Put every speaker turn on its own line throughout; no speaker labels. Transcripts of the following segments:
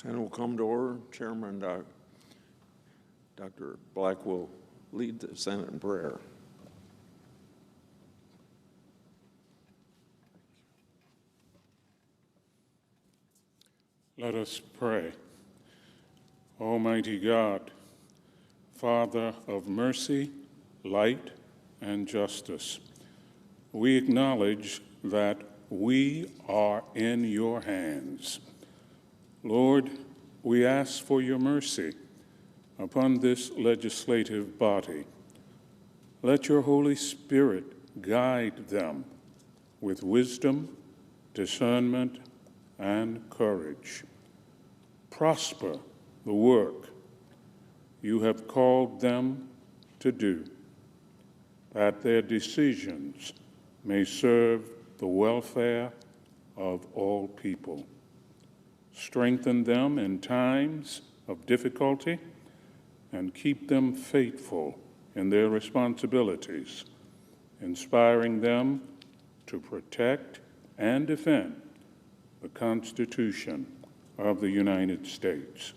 Senate will come to order. Chairman Dr. Black will lead the Senate in prayer.
Let us pray. Almighty God, Father of mercy, light, and justice, we acknowledge that we are in your hands. Lord, we ask for your mercy upon this legislative body. Let your Holy Spirit guide them with wisdom, discernment, and courage. Prosper the work you have called them to do, that their decisions may serve the welfare of all people. Strengthen them in times of difficulty and keep them faithful in their responsibilities, inspiring them to protect and defend the Constitution of the United States.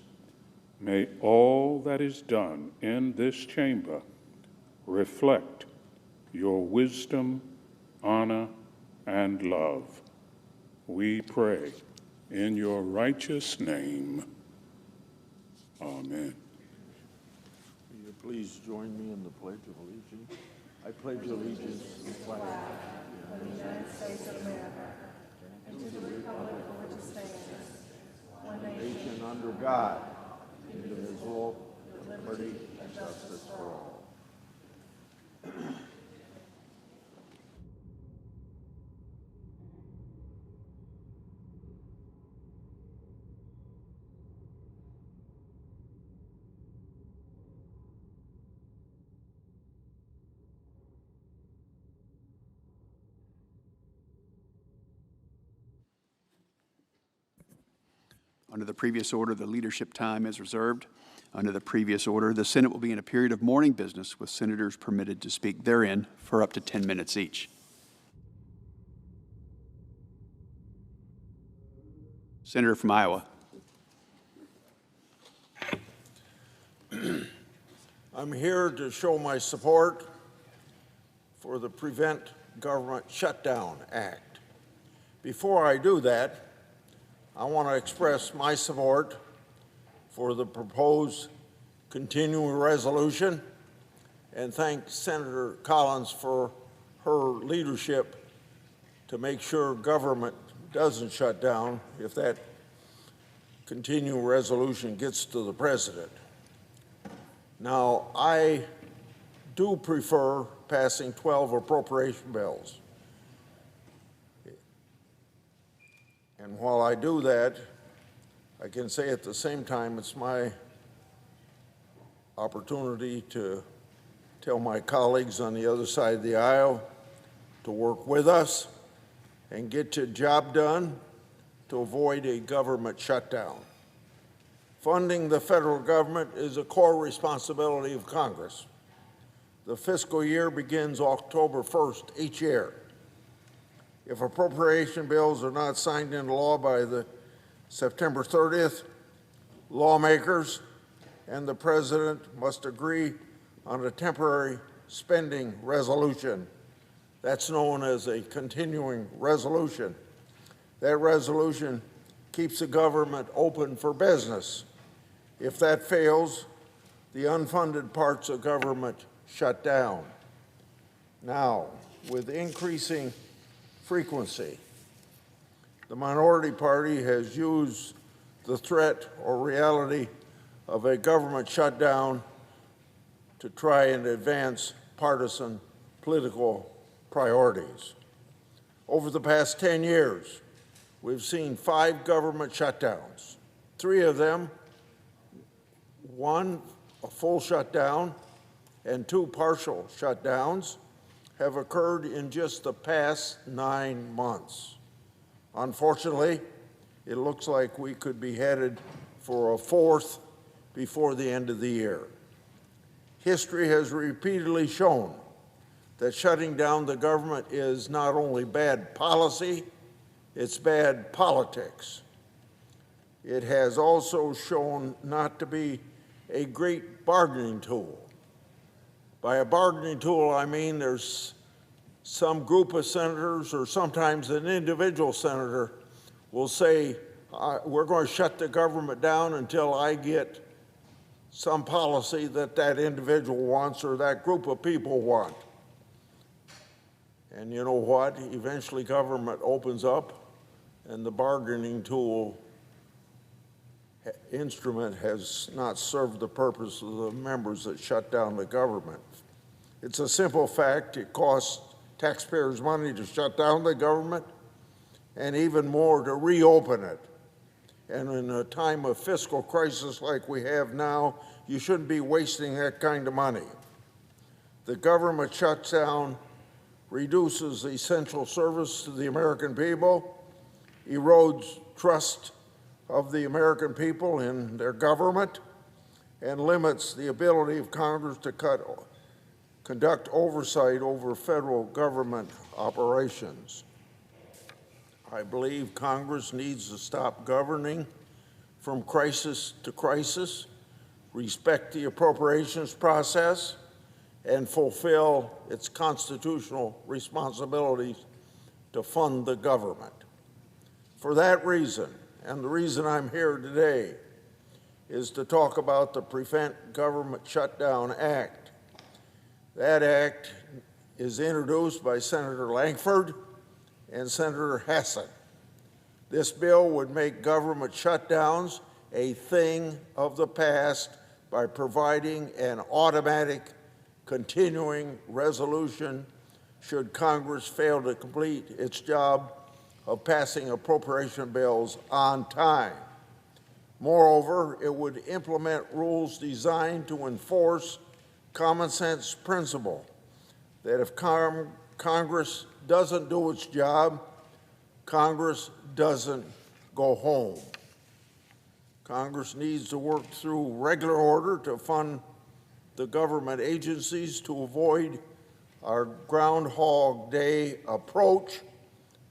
May all that is done in this chamber reflect your wisdom, honor, and love. We pray in your righteous name. Amen.
Will you please join me in the Pledge of Allegiance? I pledge allegiance to the flag
of the United States of America and to the republic for which it stands, one
nation under God, indivisible, with liberty and justice for all.
Under the previous order, the leadership time is reserved. Under the previous order, the Senate will be in a period of morning business with senators permitted to speak therein for up to 10 minutes each. Senator from Iowa.
I'm here to show my support for the Prevent Government Shutdown Act. Before I do that, I want to express my support for the proposed continuing resolution and thank Senator Collins for her leadership to make sure government doesn't shut down if that continuing resolution gets to the president. Now, I do prefer passing 12 appropriation bills. And while I do that, I can say at the same time it's my opportunity to tell my colleagues on the other side of the aisle to work with us and get your job done to avoid a government shutdown. Funding the federal government is a core responsibility of Congress. The fiscal year begins October 1st each year. If appropriation bills are not signed into law by the September 30th, lawmakers and the president must agree on a temporary spending resolution. That's known as a continuing resolution. That resolution keeps the government open for business. If that fails, the unfunded parts of government shut down. Now, with increasing frequency, the minority party has used the threat or reality of a government shutdown to try and advance partisan political priorities. Over the past 10 years, we've seen 5 government shutdowns. 3 of them, one a full shutdown and 2 partial shutdowns, have occurred in just the past 9 months. Unfortunately, it looks like we could be headed for a 4th before the end of the year. History has repeatedly shown that shutting down the government is not only bad policy, it's bad politics. it has also shown not to be a great bargaining tool. By a bargaining tool, I mean there's some group of senators or sometimes an individual senator will say, we're going to shut the government down until I get some policy that that individual wants or that group of people want. And you know what? Eventually government opens up and the bargaining tool instrument has not served the purpose of the members that shut down the government. It's a simple fact. It costs taxpayers money to shut down the government and even more to reopen it. And in a time of fiscal crisis like we have now, you shouldn't be wasting that kind of money. The government shutdown reduces essential service to the American people, erodes trust of the American people in their government, and limits the ability of Congress to conduct oversight over federal government operations. I believe Congress needs to stop governing from crisis to crisis, respect the appropriations process, and fulfill its constitutional responsibilities to fund the government. For that reason, and the reason I'm here today, is to talk about the Prevent Government Shutdown Act. That act is introduced by Senator Lankford and Senator Hassan. This bill would make government shutdowns a thing of the past by providing an automatic continuing resolution should Congress fail to complete its job of passing appropriation bills on time. Moreover, it would implement rules designed to enforce common sense principle that if Congress doesn't do its job, Congress doesn't go home. Congress needs to work through regular order to fund the government agencies to avoid our Groundhog Day approach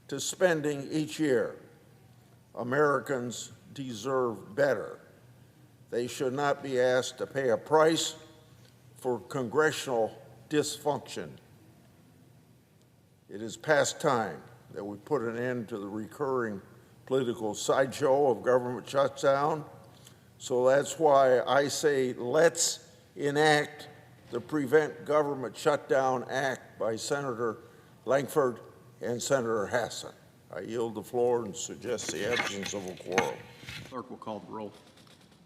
to spending each year. Americans deserve better. They should not be asked to pay a price for congressional dysfunction. It is past time that we put an end to the recurring political sideshow of government shutdown. So that's why I say let's enact the Prevent Government Shutdown Act by Senator Lankford and Senator Hassan. I yield the floor and suggest the absence of a quorum.
Clerk will call the roll.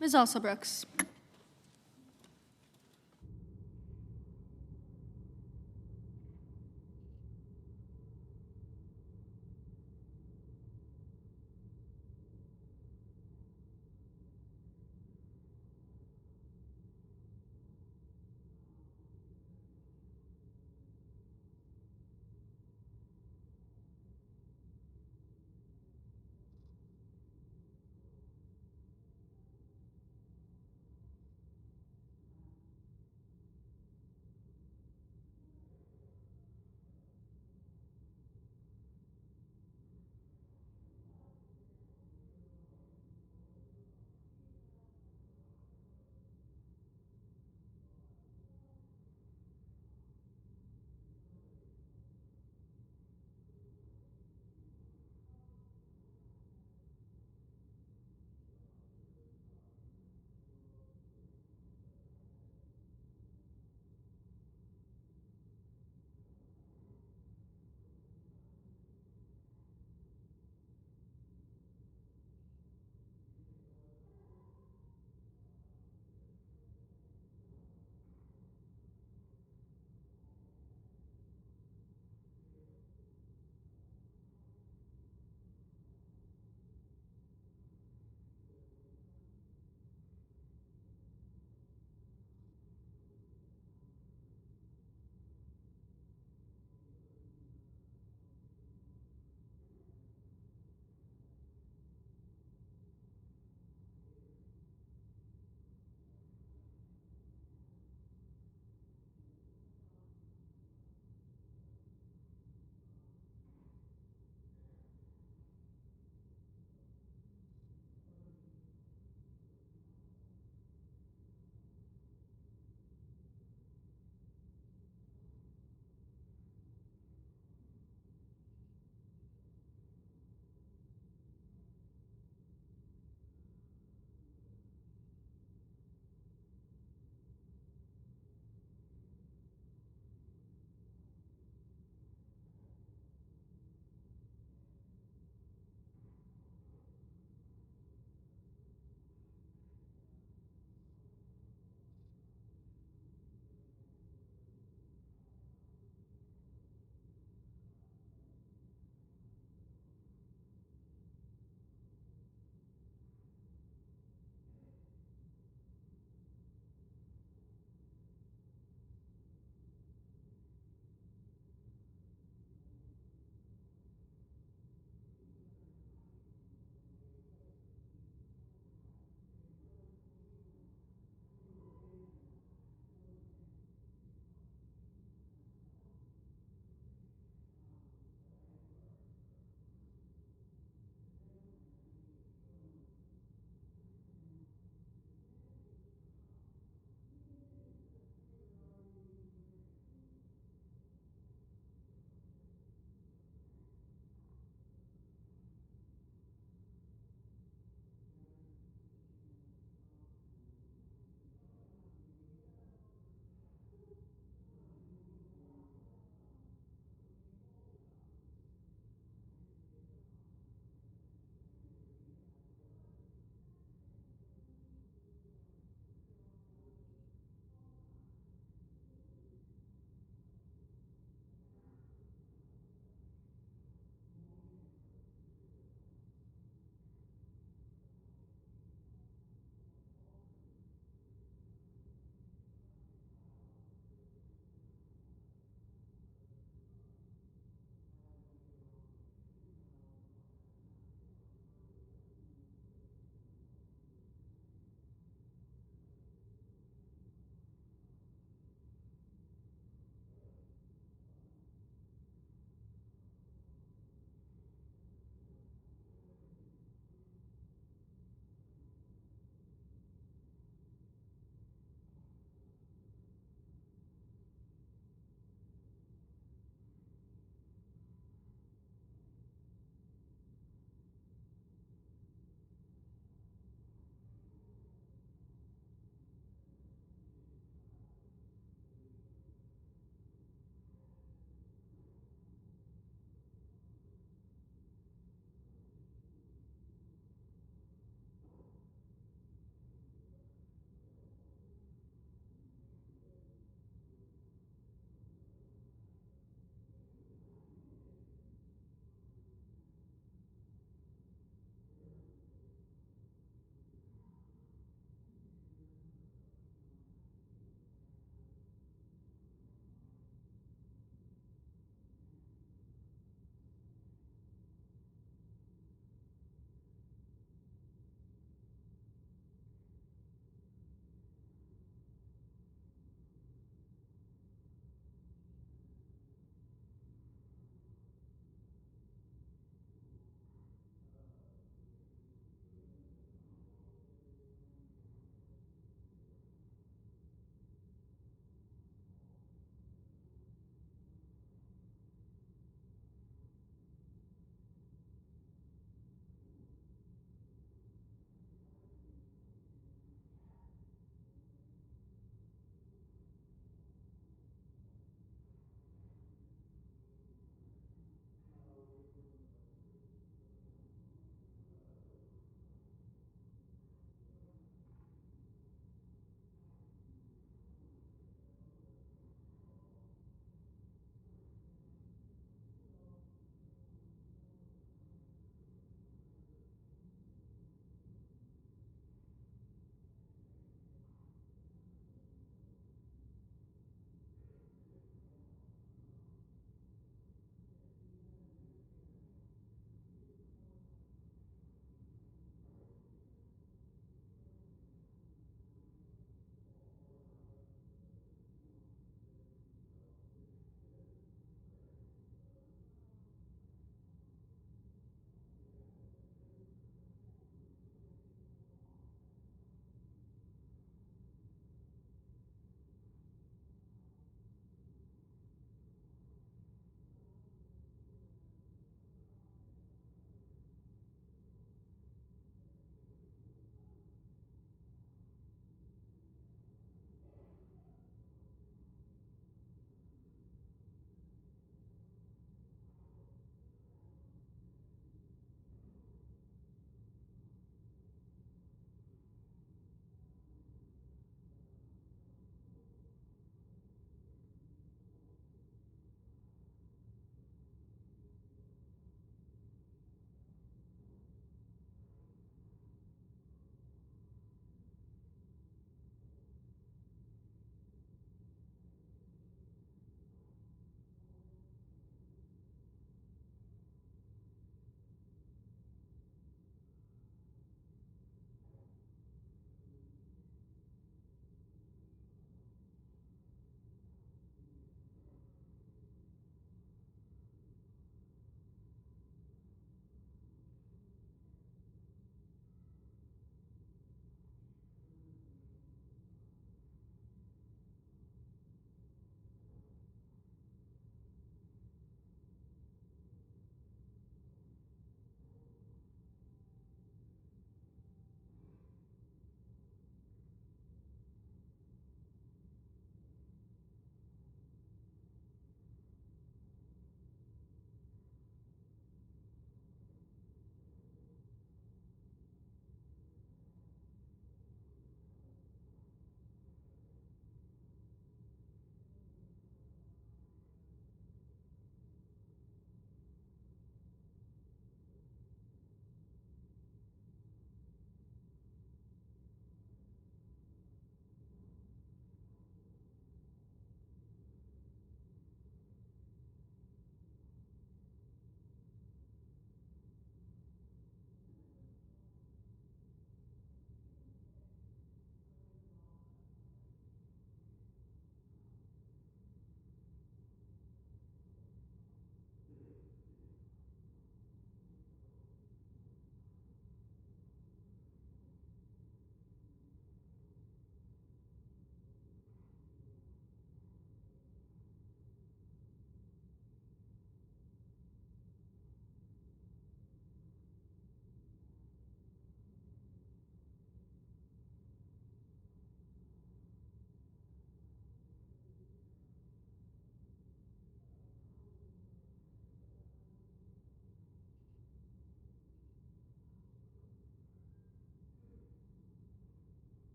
Ms. Alsobrooks.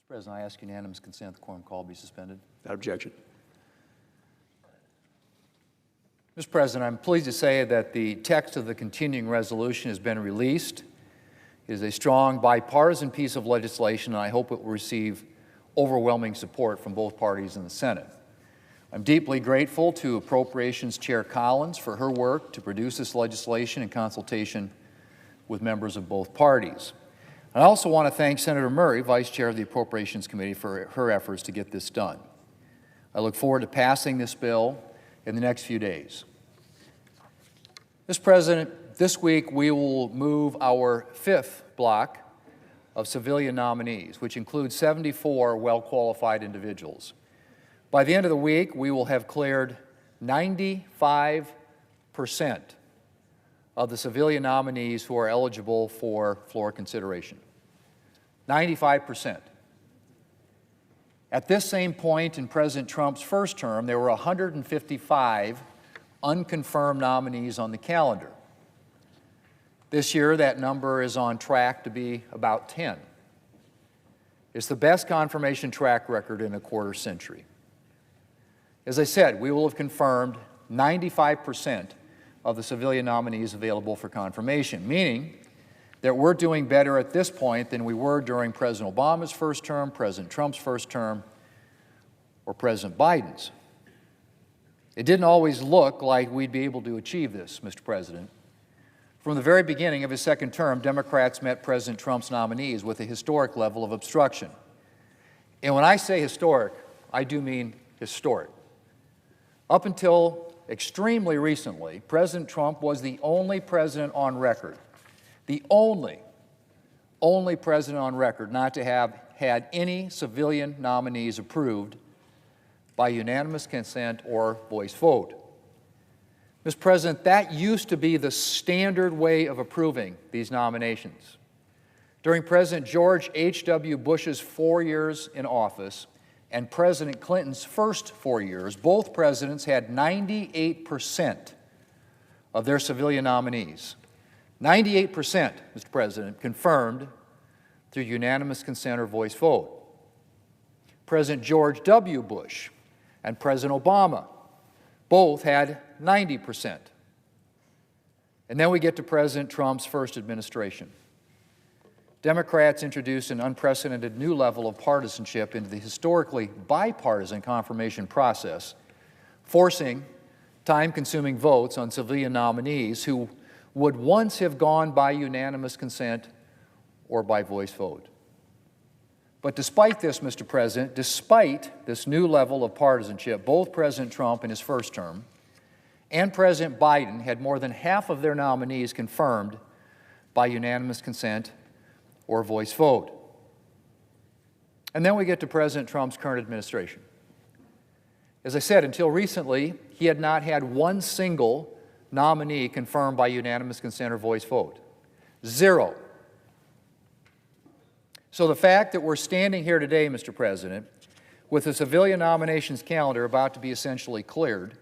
Mr. President, I ask unanimous consent the quorum call be suspended.
Without objection.
Mr. President, I'm pleased to say that the text of the continuing resolution has been released. It is a strong bipartisan piece of legislation, and I hope it will receive overwhelming support from both parties in the Senate. I'm deeply grateful to Appropriations Chair Collins for her work to produce this legislation in consultation with members of both parties. I also want to thank Senator Murray, Vice Chair of the Appropriations Committee, for her efforts to get this done. I look forward to passing this bill in the next few days. Mr. President, this week we will move our fifth block of civilian nominees, which includes 74 well-qualified individuals. By the end of the week, we will have cleared 95% of the civilian nominees who are eligible for floor consideration. 95%. At this same point in President Trump's first term, there were 155 unconfirmed nominees on the calendar. This year, that number is on track to be about 10. It's the best confirmation track record in a quarter century. As I said, we will have confirmed 95% of the civilian nominees available for confirmation, meaning that we're doing better at this point than we were during President Obama's first term, President Trump's first term, or President Biden's. It didn't always look like we'd be able to achieve this, Mr. President. From the very beginning of his second term, Democrats met President Trump's nominees with a historic level of obstruction. And when I say historic, I do mean historic. Up until extremely recently, President Trump was the only president on record, the only president on record not to have had any civilian nominees approved by unanimous consent or voice vote. Mr. President, that used to be the standard way of approving these nominations. During President George H.W. Bush's 4 years in office and President Clinton's first 4 years, both presidents had 98% of their civilian nominees. 98%, Mr. President, confirmed through unanimous consent or voice vote. President George W. Bush and President Obama both had 90%. And then we get to President Trump's first administration. Democrats introduced an unprecedented new level of partisanship into the historically bipartisan confirmation process, forcing time-consuming votes on civilian nominees who would once have gone by unanimous consent or by voice vote. But despite this, Mr. President, despite this new level of partisanship, both President Trump in his first term and President Biden had more than half of their nominees confirmed by unanimous consent or voice vote. And then we get to President Trump's current administration. As I said, until recently, he had not had one single nominee confirmed by unanimous consent or voice vote. Zero. So the fact that we're standing here today, Mr. President, with the civilian nominations calendar about to be essentially cleared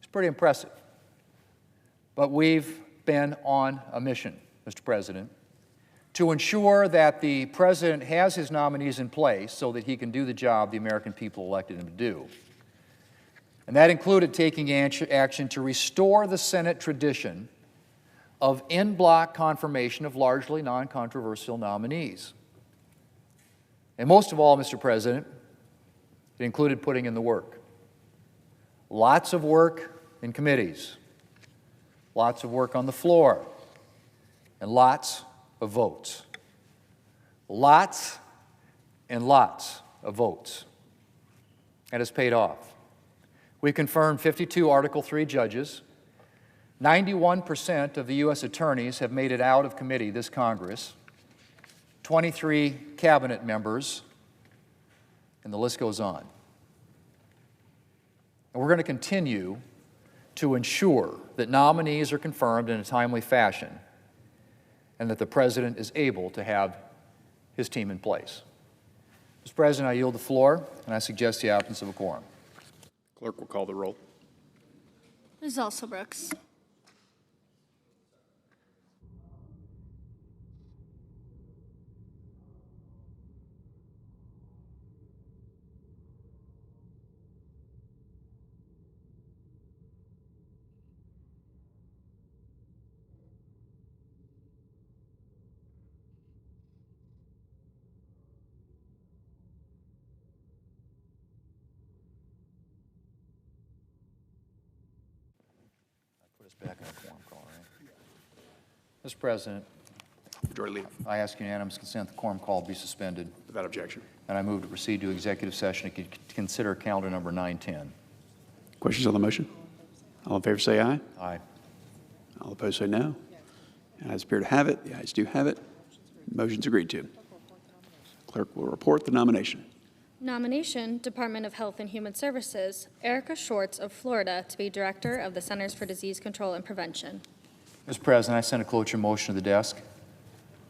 is pretty impressive. But we've been on a mission, Mr. President, to ensure that the President has his nominees in place so that he can do the job the American people elected him to do. And that included taking action to restore the Senate tradition of en bloc confirmation of largely non-controversial nominees. And most of all, Mr. President, it included putting in the work. Lots of work in committees, lots of work on the floor, and lots of votes. Lots and lots of votes. And it's paid off. We confirmed 52 Article III judges. 91% of the U.S. attorneys have made it out of committee this Congress. 23 cabinet members, and the list goes on. And we're going to continue to ensure that nominees are confirmed in a timely fashion and that the President is able to have his team in place. Mr. President, I yield the floor, and I suggest the absence of a quorum.
Clerk will call the roll.
Ms. Alsobrooks.
Put us back in a quorum call, right? Mr. President,
Majority Leader,
I ask unanimous consent the quorum call be suspended,
without objection.
and I move to proceed to executive session to consider calendar number 910.
Questions on the motion? All in favor say aye.
Aye.
All opposed say no. The ayes appear to have it. The ayes do have it. Motion's agreed to. Clerk will report the nomination.
Nomination, Department of Health and Human Services, Erica Schwartz of Florida to be Director of the Centers for Disease Control and Prevention.
Mr. President, I send a cloture motion to the desk.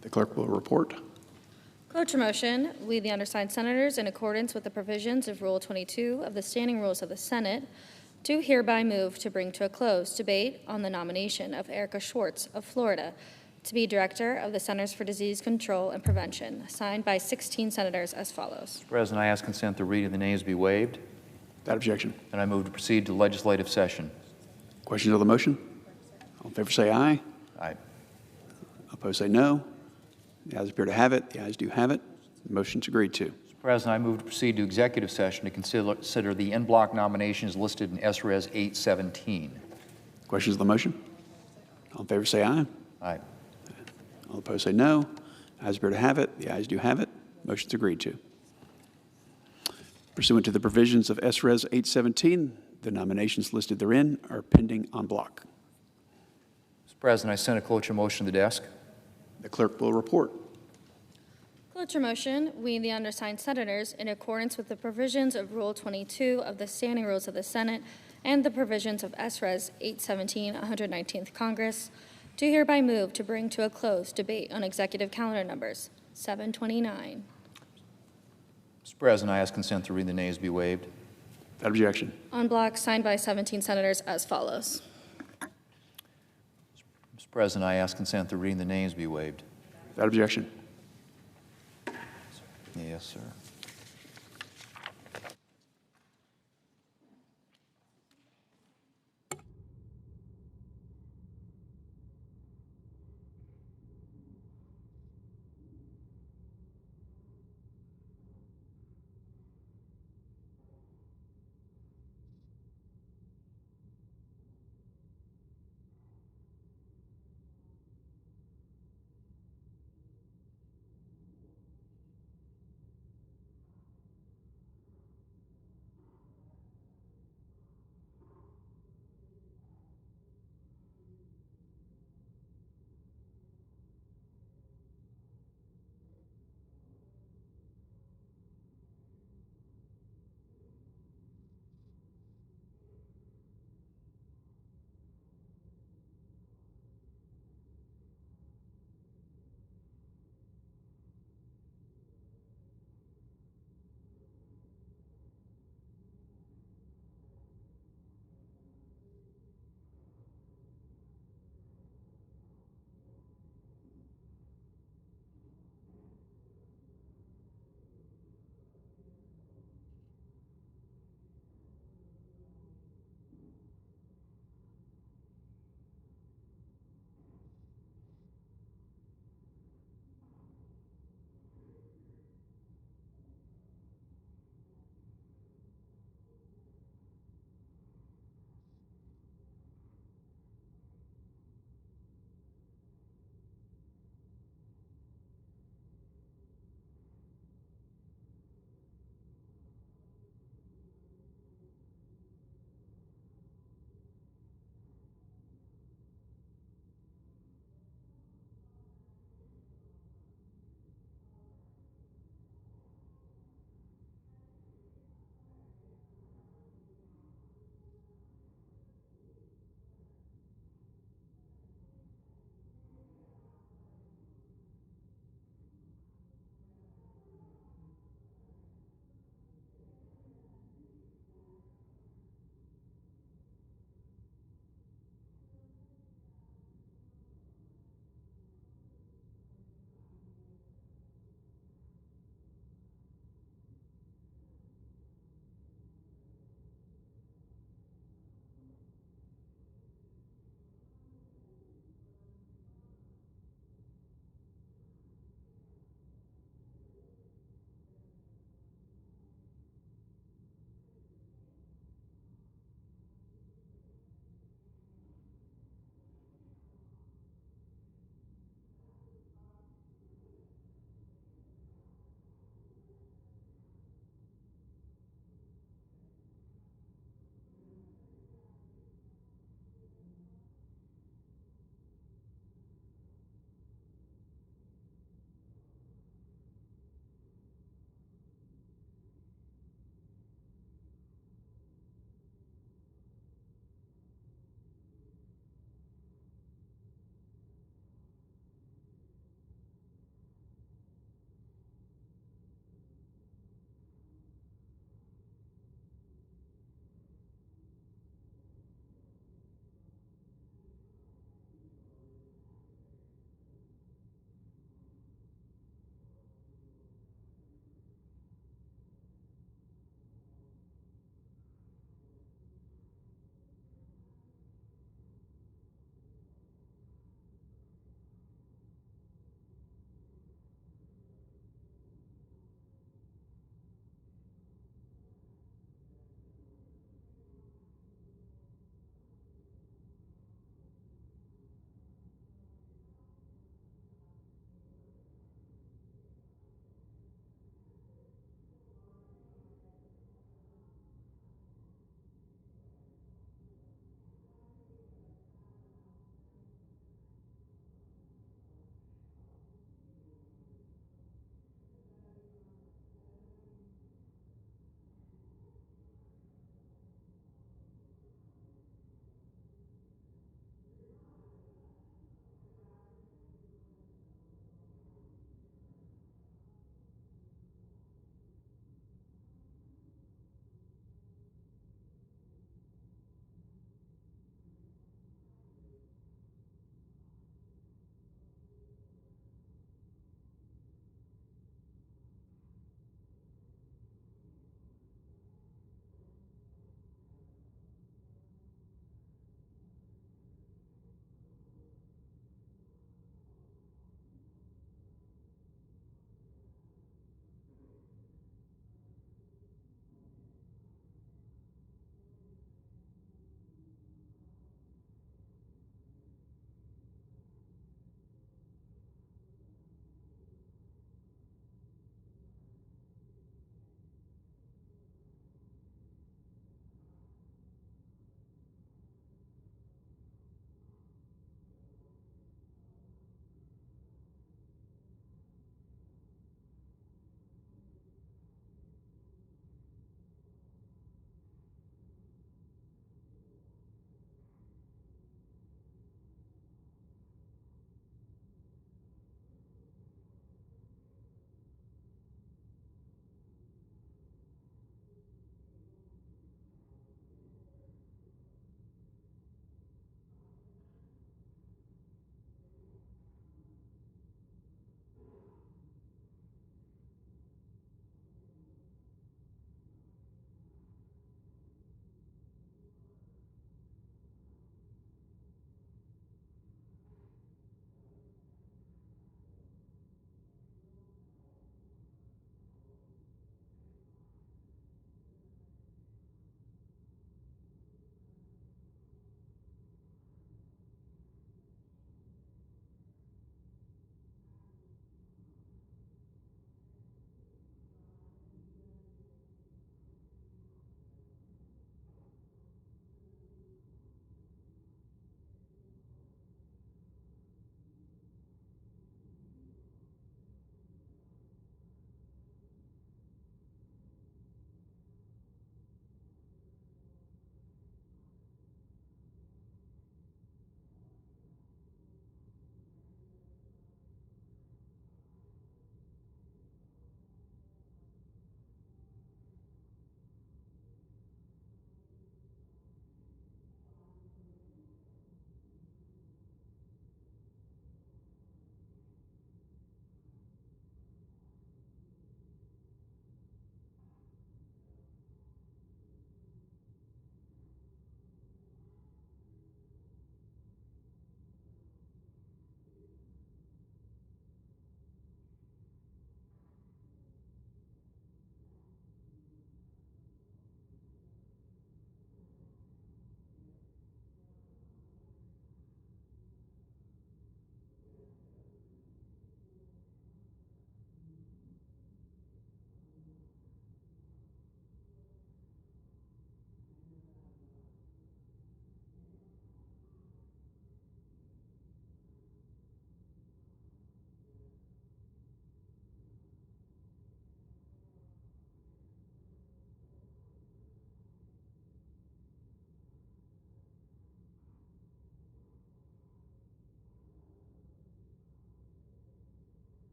The clerk will report.
Cloture motion, we, the undersigned senators, in accordance with the provisions of Rule 22 of the Standing Rules of the Senate, do hereby move to bring to a close debate on the nomination of Erica Schwartz of Florida to be Director of the Centers for Disease Control and Prevention, signed by 16 senators as follows.
Mr. President, I ask consent the reading of the names be waived,
Without objection.
and I move to proceed to legislative session.
Questions on the motion? All in favor say aye.
Aye.
Opposed say no. The ayes appear to have it. The ayes do have it. Motion's agreed to.
Mr. President, I move to proceed to executive session to consider the en-bloc nominations listed in SRES 817.
Questions on the motion? All in favor say aye.
Aye.
All opposed say no. The ayes appear to have it. The ayes do have it. Motion's agreed to. Pursuant to the provisions of SRES 817, the nominations listed therein are pending en bloc.
Mr. President, I send a cloture motion to the desk.
The clerk will report.
Cloture motion, we, the undersigned senators, in accordance with the provisions of Rule 22 of the Standing Rules of the Senate and the provisions of SRES 817, 119th Congress, do hereby move to bring to a close debate on executive calendar numbers 729.
Mr. President, I ask consent to read the names be waived.
Without objection.
En bloc, signed by 17 senators as follows.
Mr. President, I ask consent to reading the names be waived.
Without objection.
Yes, sir.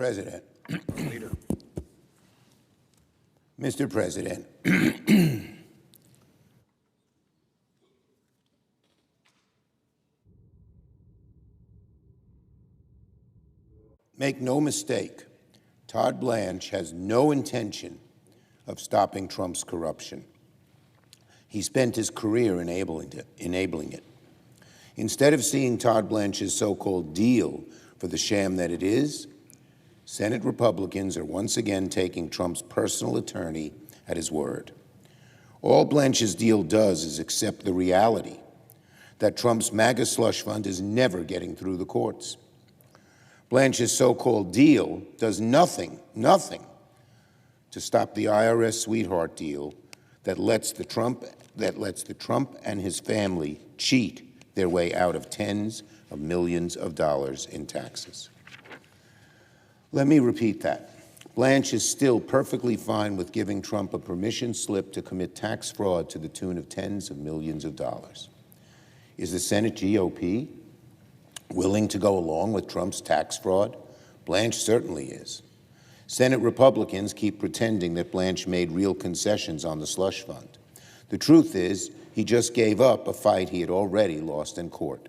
President.
Leader.
Mr. President, make no mistake, Todd Blanche has no intention of stopping Trump's corruption. He spent his career enabling it. Instead of seeing Todd Blanche's so-called deal for the sham that it is, Senate Republicans are once again taking Trump's personal attorney at his word. All Blanche's deal does is accept the reality that Trump's MAGA slush fund is never getting through the courts. Blanche's so-called deal does nothing to stop the IRS sweetheart deal that lets the Trump and his family cheat their way out of tens of millions of dollars in taxes. Let me repeat that. Blanche is still perfectly fine with giving Trump a permission slip to commit tax fraud to the tune of tens of millions of dollars. Is the Senate GOP willing to go along with Trump's tax fraud? Blanche certainly is. Senate Republicans keep pretending that Blanche made real concessions on the slush fund. The truth is, he just gave up a fight he had already lost in court.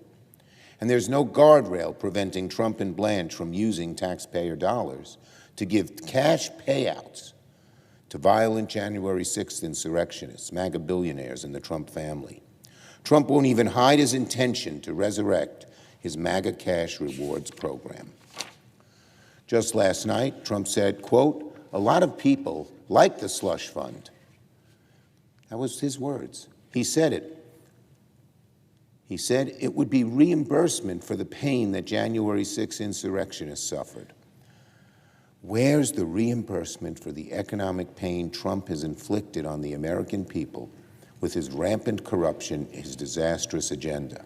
And there's no guardrail preventing Trump and Blanche from using taxpayer dollars to give cash payouts to violent January 6th insurrectionists, MAGA billionaires, and the Trump family. Trump won't even hide his intention to resurrect his MAGA cash rewards program. Just last night, Trump said, quote, "A lot of people like the slush fund." That was his words. He said it. He said it would be reimbursement for the pain that January 6 insurrectionists suffered. Where's the reimbursement for the economic pain Trump has inflicted on the American people with his rampant corruption, his disastrous agenda?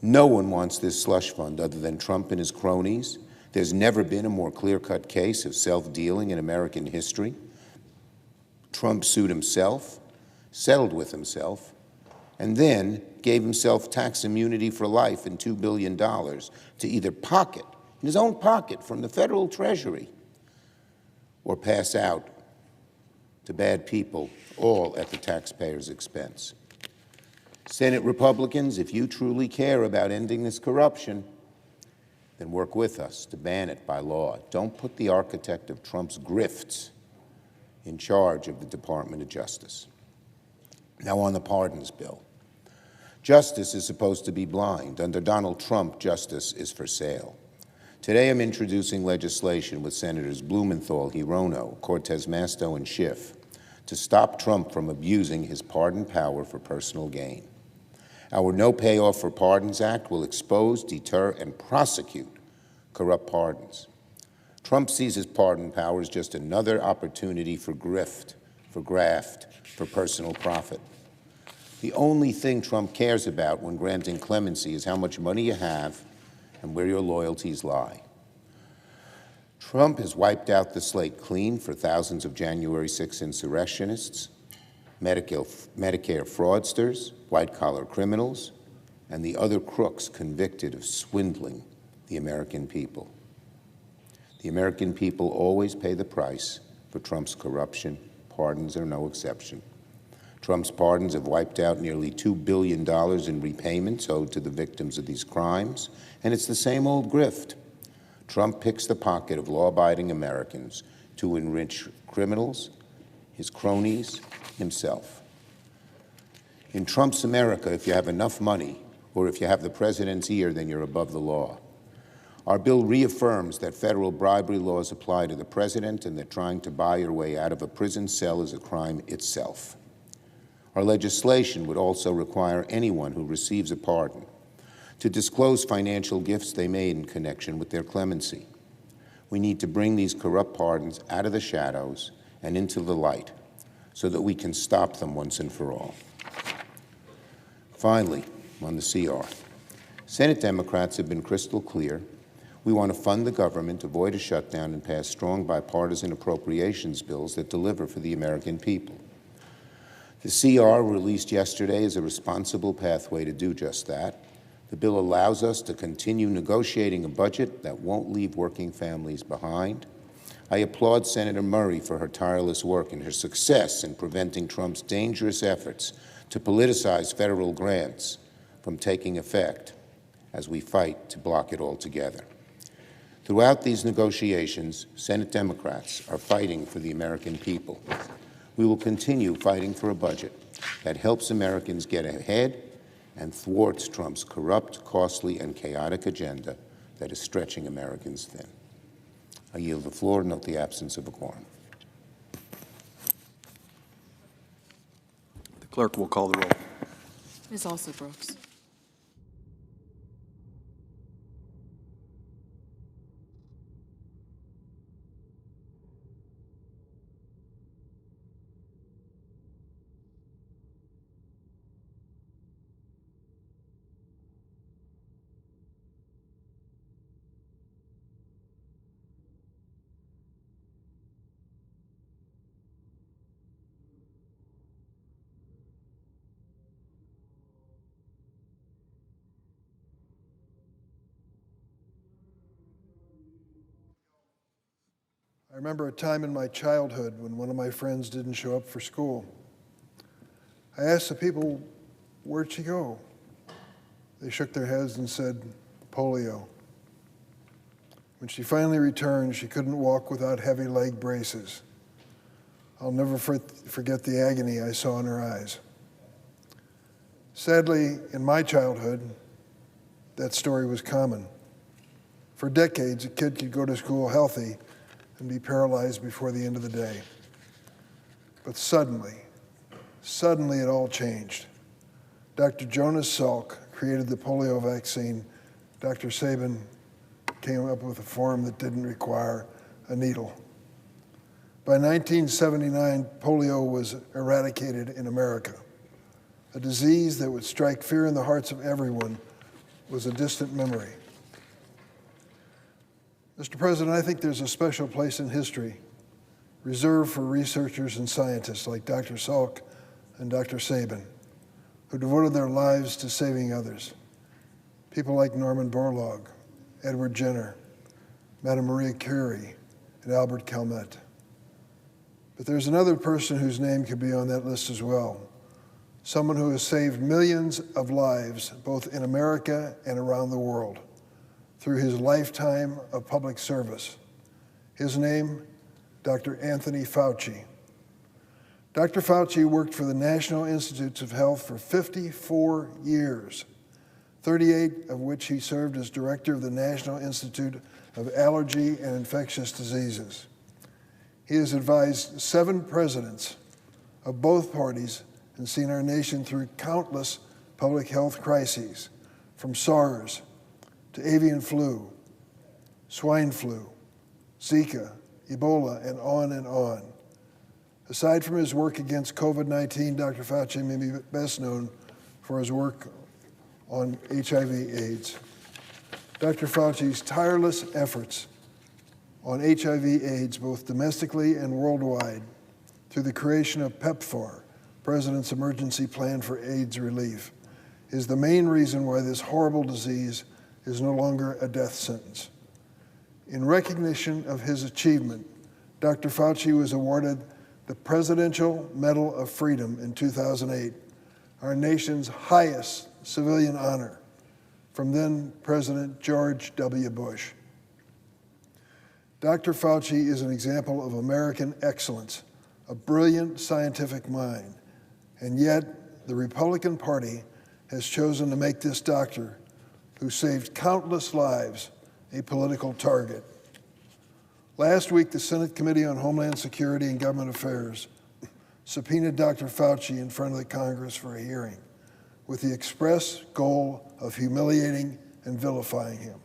No one wants this slush fund other than Trump and his cronies. There's never been a more clear-cut case of self-dealing in American history. Trump sued himself, settled with himself, and then gave himself tax immunity for life and $2 billion to either pocket, in his own pocket from the federal treasury, or pass out to bad people, all at the taxpayer's expense. Senate Republicans, if you truly care about ending this corruption, then work with us to ban it by law. Don't put the architect of Trump's grifts in charge of the Department of Justice. Now on the pardons bill. Justice is supposed to be blind. Under Donald Trump, justice is for sale. Today I'm introducing legislation with Senators Blumenthal, Hirono, Cortez Masto, and Schiff to stop Trump from abusing his pardon power for personal gain. Our No Payoff for Pardons Act will expose, deter, and prosecute corrupt pardons. Trump sees his pardon power as just another opportunity for grift, for graft, for personal profit. The only thing Trump cares about when granting clemency is how much money you have and where your loyalties lie. Trump has wiped out the slate clean for thousands of January 6 insurrectionists, Medicare fraudsters, white-collar criminals, and the other crooks convicted of swindling the American people. The American people always pay the price for Trump's corruption. Pardons are no exception. Trump's pardons have wiped out nearly $2 billion in repayments owed to the victims of these crimes, and it's the same old grift. Trump picks the pocket of law-abiding Americans to enrich criminals, his cronies, himself. In Trump's America, if you have enough money, or if you have the president's ear, then you're above the law. Our bill reaffirms that federal bribery laws apply to the president and that trying to buy your way out of a prison cell is a crime itself. Our legislation would also require anyone who receives a pardon to disclose financial gifts they made in connection with their clemency. We need to bring these corrupt pardons out of the shadows and into the light so that we can stop them once and for all. Finally, on the CR, Senate Democrats have been crystal clear. We want to fund the government, avoid a shutdown, and pass strong bipartisan appropriations bills that deliver for the American people. The CR released yesterday is a responsible pathway to do just that. The bill allows us to continue negotiating a budget that won't leave working families behind. I applaud Senator Murray for her tireless work and her success in preventing Trump's dangerous efforts to politicize federal grants from taking effect as we fight to block it altogether. Throughout these negotiations, Senate Democrats are fighting for the American people. We will continue fighting for a budget that helps Americans get ahead and thwarts Trump's corrupt, costly, and chaotic agenda that is stretching Americans thin. I yield the floor and note the absence of a quorum.
The clerk will call the roll.
Ms. Alsop-Brooks.
I remember a time in my childhood when one of my friends didn't show up for school. I asked the people, "Where'd she go?" They shook their heads and said, "Polio." When she finally returned, she couldn't walk without heavy leg braces. I'll never forget the agony I saw in her eyes. Sadly, in my childhood, that story was common. For decades, a kid could go to school healthy and be paralyzed before the end of the day. But suddenly it all changed. Dr. Jonas Salk created the polio vaccine. Dr. Sabin came up with a form that didn't require a needle. By 1979, polio was eradicated in America. A disease that would strike fear in the hearts of everyone was a distant memory. Mr. President, I think there's a special place in history reserved for researchers and scientists like Dr. Salk and Dr. Sabin, who devoted their lives to saving others. People like Norman Borlaug, Edward Jenner, Madame Marie Curie, and Albert Calmette. But there's another person whose name could be on that list as well, someone who has saved millions of lives, both in America and around the world, through his lifetime of public service. His name, Dr. Anthony Fauci. Dr. Fauci worked for the National Institutes of Health for 54 years, 38 of which he served as director of the National Institute of Allergy and Infectious Diseases. He has advised 7 presidents of both parties and seen our nation through countless public health crises, from SARS to avian flu, swine flu, Zika, Ebola, and on and on. Aside from his work against COVID-19, Dr. Fauci may be best known for his work on HIV/AIDS. Dr. Fauci's tireless efforts on HIV/AIDS, both domestically and worldwide, through the creation of PEPFAR, President's Emergency Plan for AIDS Relief, is the main reason why this horrible disease is no longer a death sentence. In recognition of his achievement, Dr. Fauci was awarded the Presidential Medal of Freedom in 2008, our nation's highest civilian honor, from then President George W. Bush. Dr. Fauci is an example of American excellence, a brilliant scientific mind, and yet the Republican Party has chosen to make this doctor, who saved countless lives, a political target. Last week, the Senate Committee on Homeland Security and Government Affairs subpoenaed Dr. Fauci in front of the Congress for a hearing, with the express goal of humiliating and vilifying him.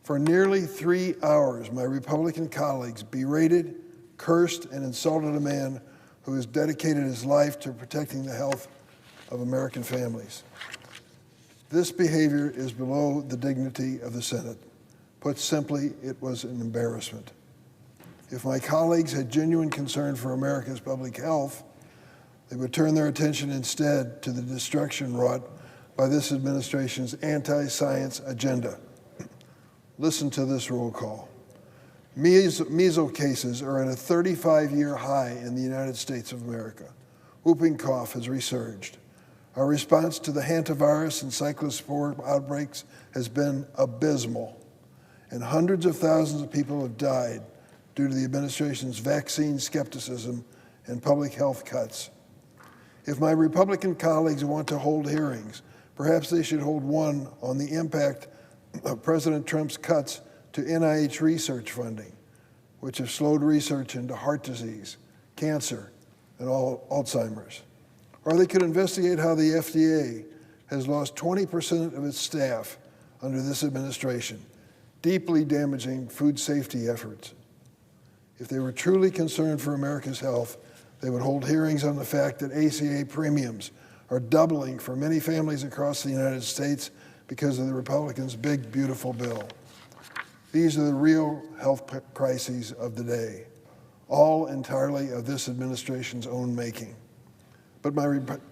For nearly 3 hours, my Republican colleagues berated, cursed, and insulted a man who has dedicated his life to protecting the health of American families. This behavior is below the dignity of the Senate. Put simply, it was an embarrassment. If my colleagues had genuine concern for America's public health, they would turn their attention instead to the destruction wrought by this administration's anti-science agenda. Listen to this roll call. Measles cases are at a 35-year high in the United States of America. Whooping cough has resurged. Our response to the hantavirus and cyclospore outbreaks has been abysmal, and hundreds of thousands of people have died due to the administration's vaccine skepticism and public health cuts. If my Republican colleagues want to hold hearings, perhaps they should hold one on the impact of President Trump's cuts to NIH research funding, which have slowed research into heart disease, cancer, and Alzheimer's. Or they could investigate how the FDA has lost 20% of its staff under this administration, deeply damaging food safety efforts. If they were truly concerned for America's health, they would hold hearings on the fact that ACA premiums are doubling for many families across the United States because of the Republicans' big, beautiful bill. These are the real health crises of the day, all entirely of this administration's own making. But my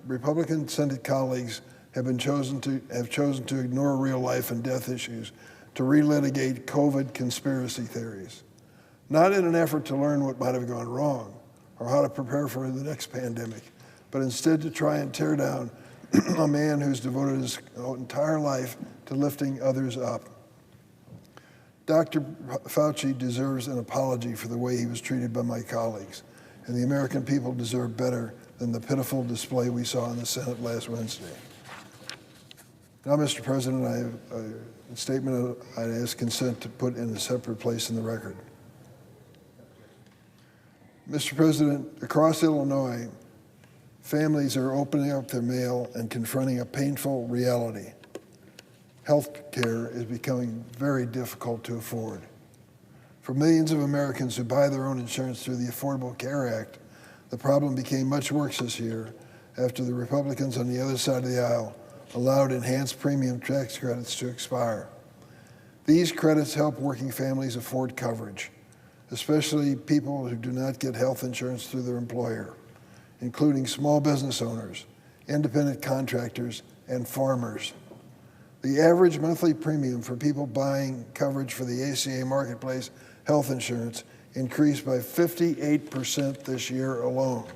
Republican Senate colleagues have chosen to ignore real life and death issues to relitigate COVID conspiracy theories, not in an effort to learn what might have gone wrong or how to prepare for the next pandemic, but instead to try and tear down a man who's devoted his entire life to lifting others up. Dr. Fauci deserves an apology for the way he was treated by my colleagues, and the American people deserve better than the pitiful display we saw in the Senate last Wednesday. Now, Mr. President, I have a statement I'd ask consent to put in a separate place in the record. Mr. President, across Illinois, families are opening up their mail and confronting a painful reality. Health care is becoming very difficult to afford. For millions of Americans who buy their own insurance through the Affordable Care Act, the problem became much worse this year after the Republicans on the other side of the aisle allowed enhanced premium tax credits to expire. These credits help working families afford coverage, especially people who do not get health insurance through their employer, including small business owners, independent contractors, and farmers. The average monthly premium for people buying coverage for the ACA Marketplace health insurance increased by 58% this year alone.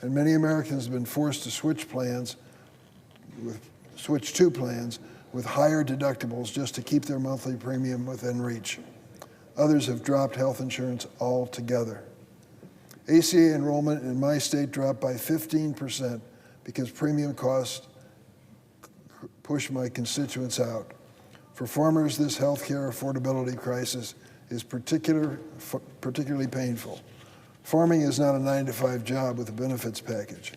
And many Americans have been forced to switch to plans with higher deductibles just to keep their monthly premium within reach. Others have dropped health insurance altogether. ACA enrollment in my state dropped by 15% because premium costs push my constituents out. For farmers, this health care affordability crisis is particularly painful. Farming is not a 9-to-5 job with a benefits package.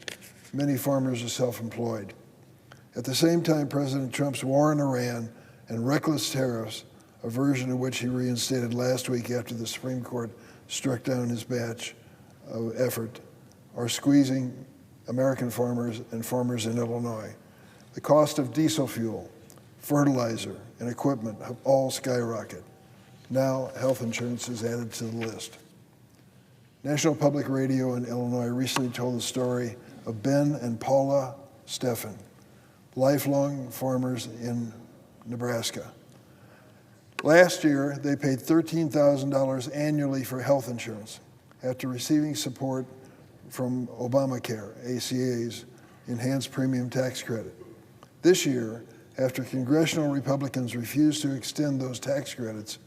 Many farmers are self-employed. At the same time, President Trump's war in Iran and reckless tariffs, a version of which he reinstated last week after the Supreme Court struck down his batch of effort, are squeezing American farmers and farmers in Illinois. The cost of diesel fuel, fertilizer, and equipment have all skyrocketed. Now, health insurance is added to the list. National Public Radio in Illinois recently told the story of Ben and Paula Steffen, lifelong farmers in Nebraska. Last year, they paid $13,000 annually for health insurance after receiving support from Obamacare, ACA's enhanced premium tax credit. This year, after congressional Republicans refused to extend those tax credits,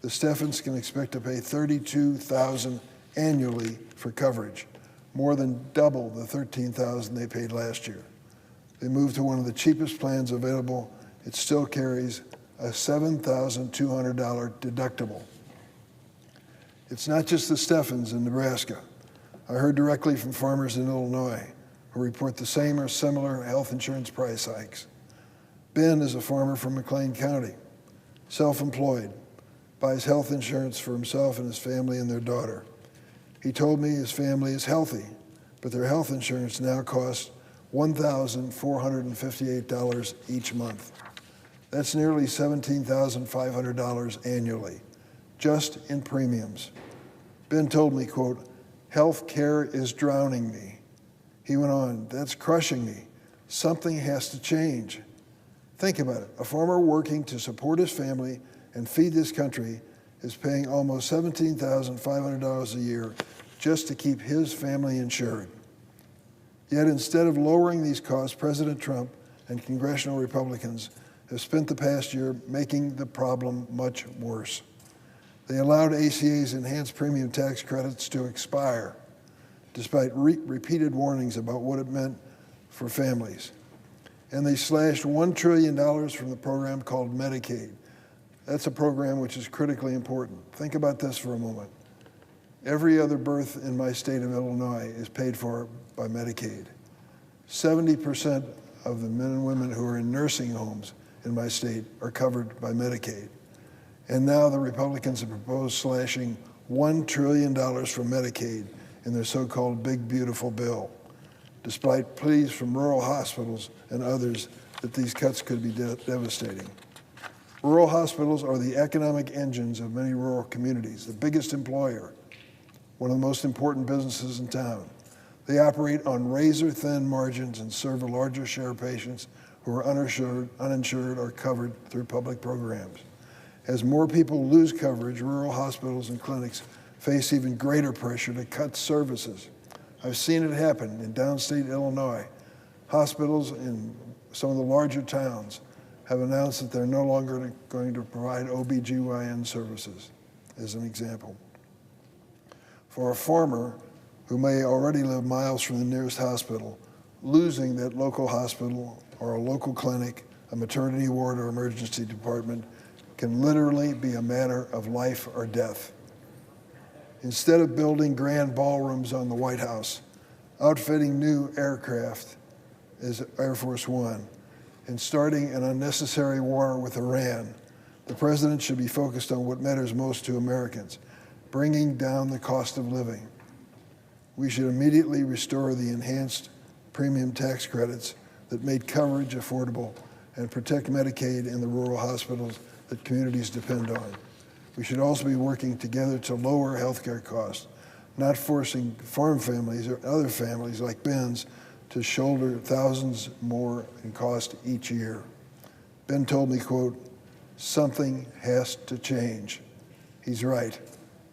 the Steffens can expect to pay $32,000 annually for coverage, more than double the $13,000 they paid last year. They moved to one of the cheapest plans available. It still carries a $7,200 deductible. It's not just the Steffens in Nebraska. I heard directly from farmers in Illinois who report the same or similar health insurance price hikes. Ben is a farmer from McLean County, self-employed, buys health insurance for himself and his family and their daughter. He told me his family is healthy, but their health insurance now costs $1,458 each month. That's nearly $17,500 annually, just in premiums. Ben told me, quote, "Health care is drowning me." He went on, "That's crushing me. Something has to change. Think about it. A farmer working to support his family and feed this country is paying almost $17,500 a year just to keep his family insured. Yet instead of lowering these costs, President Trump and congressional Republicans have spent the past year making the problem much worse. They allowed ACA's enhanced premium tax credits to expire, despite repeated warnings about what it meant for families. And they slashed $1 trillion from the program called Medicaid. That's a program which is critically important. Think about this for a moment. Every other birth in my state of Illinois is paid for by Medicaid. 70% of the men and women who are in nursing homes in my state are covered by Medicaid. And now the Republicans have proposed slashing $1 trillion from Medicaid in their so-called Big Beautiful Bill, despite pleas from rural hospitals and others that these cuts could be devastating. Rural hospitals are the economic engines of many rural communities, the biggest employer, one of the most important businesses in town. They operate on razor-thin margins and serve a larger share of patients who are uninsured or covered through public programs. As more people lose coverage, rural hospitals and clinics face even greater pressure to cut services. I've seen it happen in downstate Illinois. Hospitals in some of the larger towns have announced that they're no longer going to provide OBGYN services, as an example. For a farmer who may already live miles from the nearest hospital, losing that local hospital or a local clinic, a maternity ward or emergency department can literally be a matter of life or death. Instead of building grand ballrooms on the White House, outfitting new aircraft as Air Force One, and starting an unnecessary war with Iran, the president should be focused on what matters most to Americans, bringing down the cost of living. We should immediately restore the enhanced premium tax credits that made coverage affordable and protect Medicaid in the rural hospitals that communities depend on. We should also be working together to lower health care costs, not forcing farm families or other families like Ben's to shoulder thousands more in cost each year. Ben told me, quote, "Something has to change." He's right.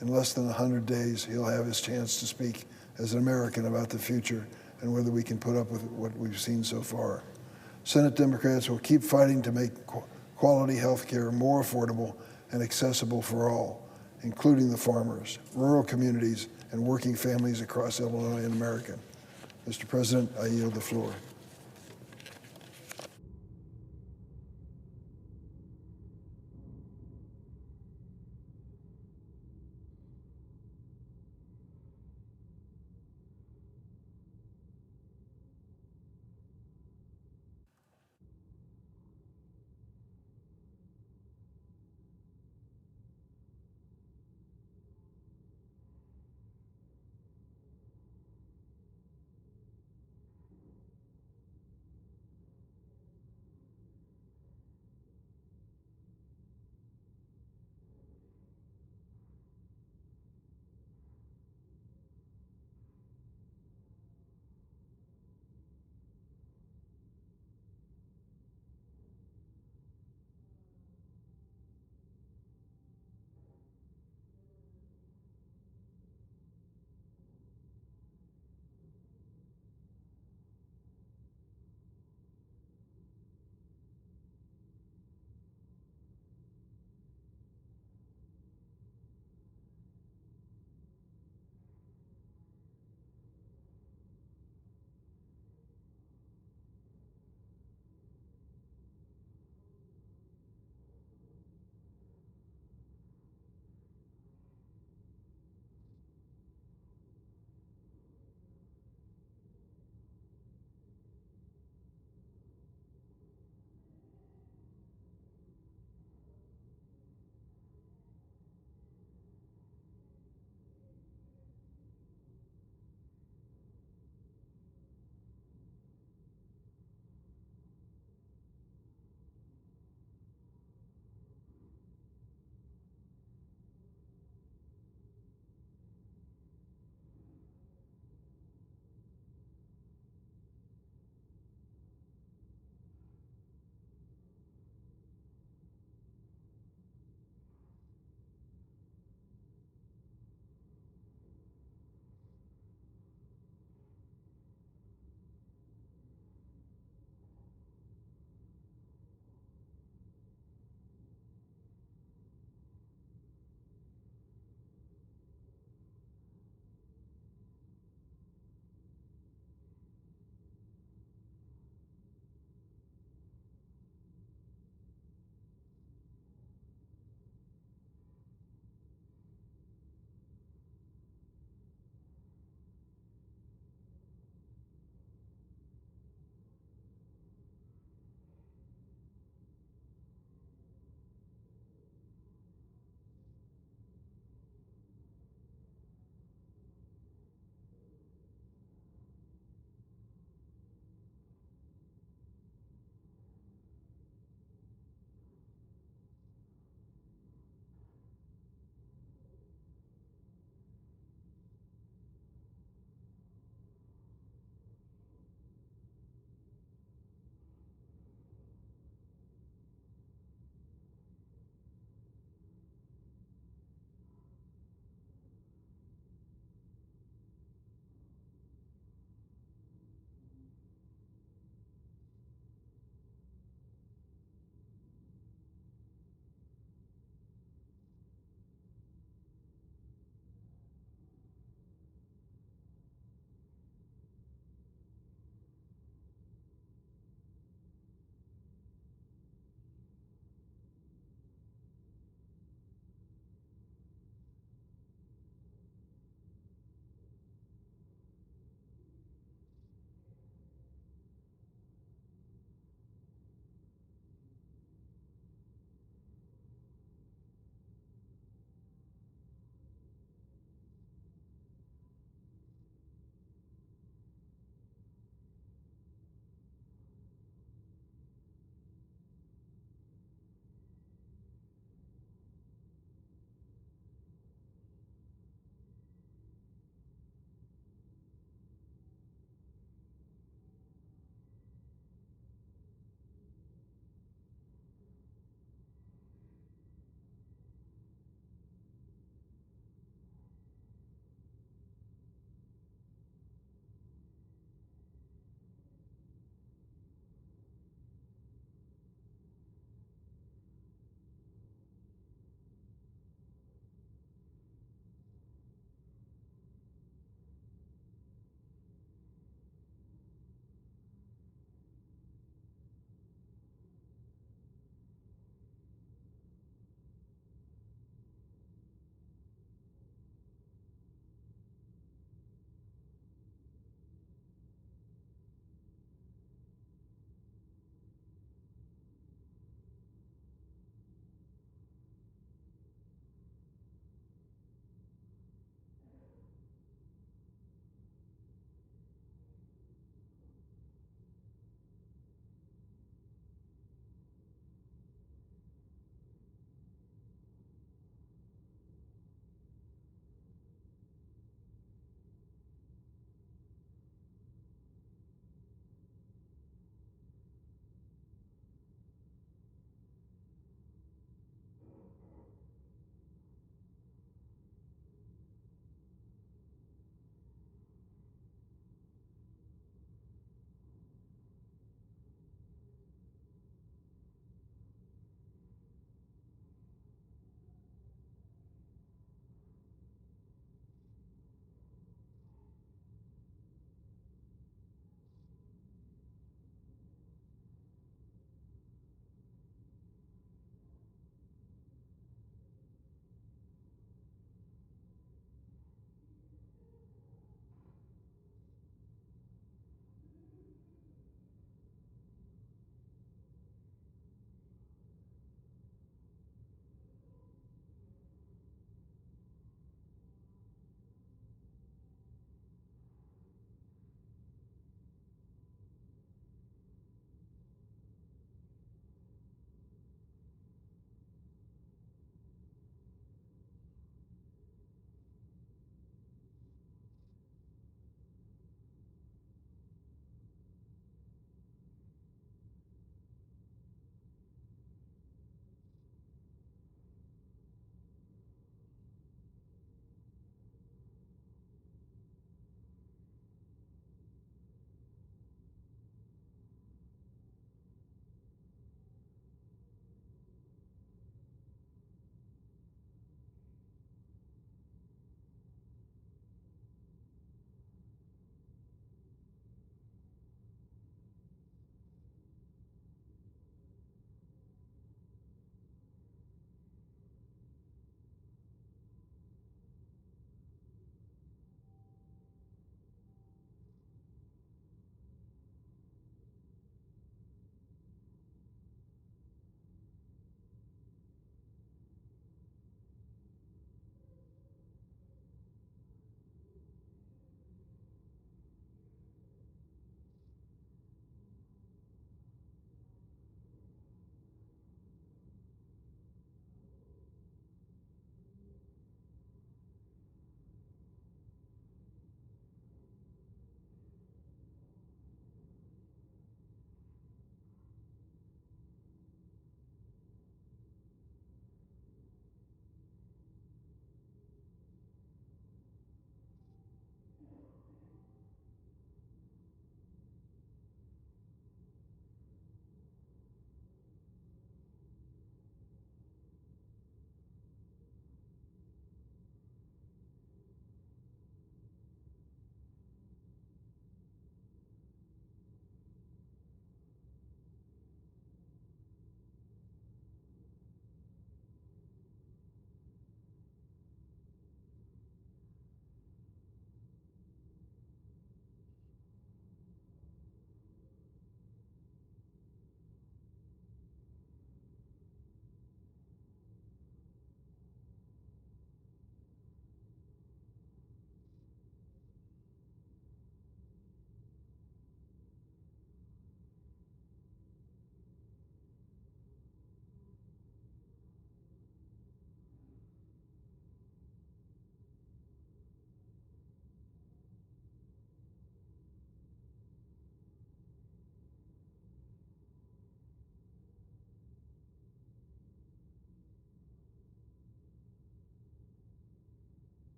In less than 100 days, he'll have his chance to speak as an American about the future and whether we can put up with what we've seen so far. Senate Democrats will keep fighting to make quality health care more affordable and accessible for all, including the farmers, rural communities, and working families across Illinois and America. Mr. President, I yield the floor.